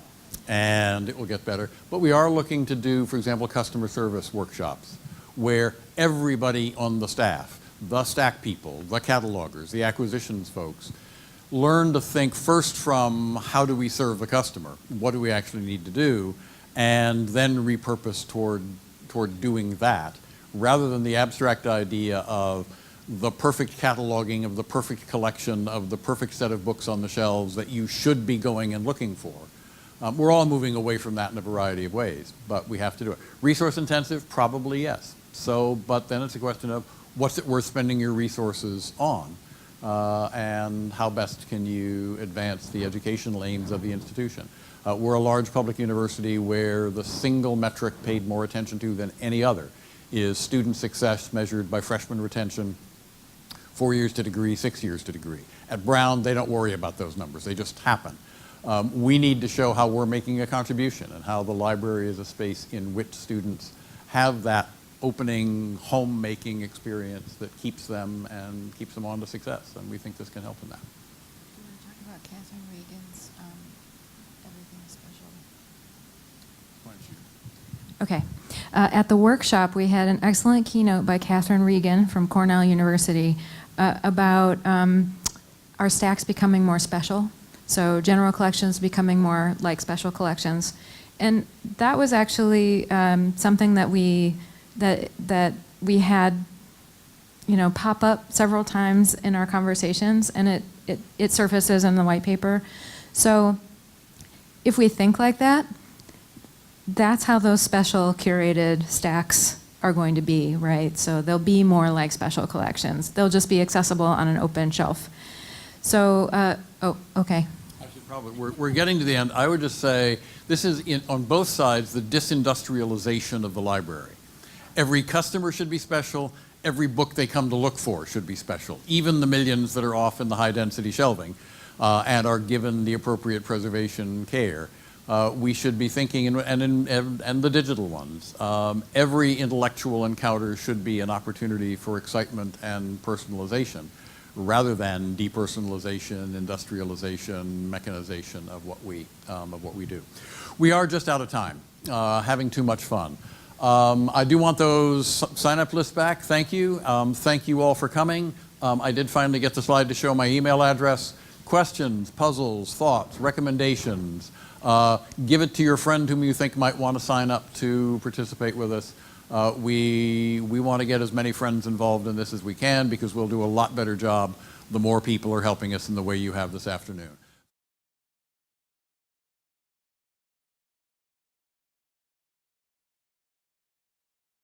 and it will get better. But we are looking to do, for example, customer service workshops where everybody on the staff, the stack people, the catalogers, the acquisitions folks, learn to think first from how do we serve the customer, what do we actually need to do, and then repurpose toward doing that, rather than the abstract idea of the perfect cataloging of the perfect collection of the perfect set of books on the shelves that you should be going and looking for. We're all moving away from that in a variety of ways, but we have to do it. Resource intensive, probably yes. So, but then it's a question of what's it worth spending your resources on? And how best can you advance the educational aims of the institution. We're a large public university where the single metric paid more attention to than any other is student success measured by freshman retention, 4 years to degree, 6 years to degree. At Brown, they don't worry about those numbers. They just happen. We need to show how we're making a contribution and how the library is a space in which students have that opening, home-making experience that keeps them and keeps them on to success. And we think this can help in that. Do you want to talk about Catherine Reagan's Everything Special? Okay. At the workshop, we had an excellent keynote by Catherine Regan from Cornell University about our stacks becoming more special. So general collections becoming more like special collections. And that was actually something that we had, pop up several times in our conversations, and it surfaces in the white paper. So if we think like that, that's how those special curated stacks are going to be, right? So they'll be more like special collections. They'll just be accessible on an open shelf. So, okay. Actually, probably, we're getting to the end. I would just say this is, on both sides, the disindustrialization of the library. Every customer should be special. Every book they come to look for should be special, even the millions that are off in the high-density shelving and are given the appropriate preservation care. We should be thinking, and the digital ones, every intellectual encounter should be an opportunity for excitement and personalization, rather than depersonalization, industrialization, mechanization of what we do. We are just out of time, having too much fun. I do want those sign-up lists back. Thank you. Thank you all for coming. I did finally get the slide to show my email address. Questions, puzzles, thoughts, recommendations. Give it to your friend whom you think might want to sign up to participate with us. We want to get as many friends involved in this as we can, because we'll do a lot better job the more people are helping us in the way you have this afternoon.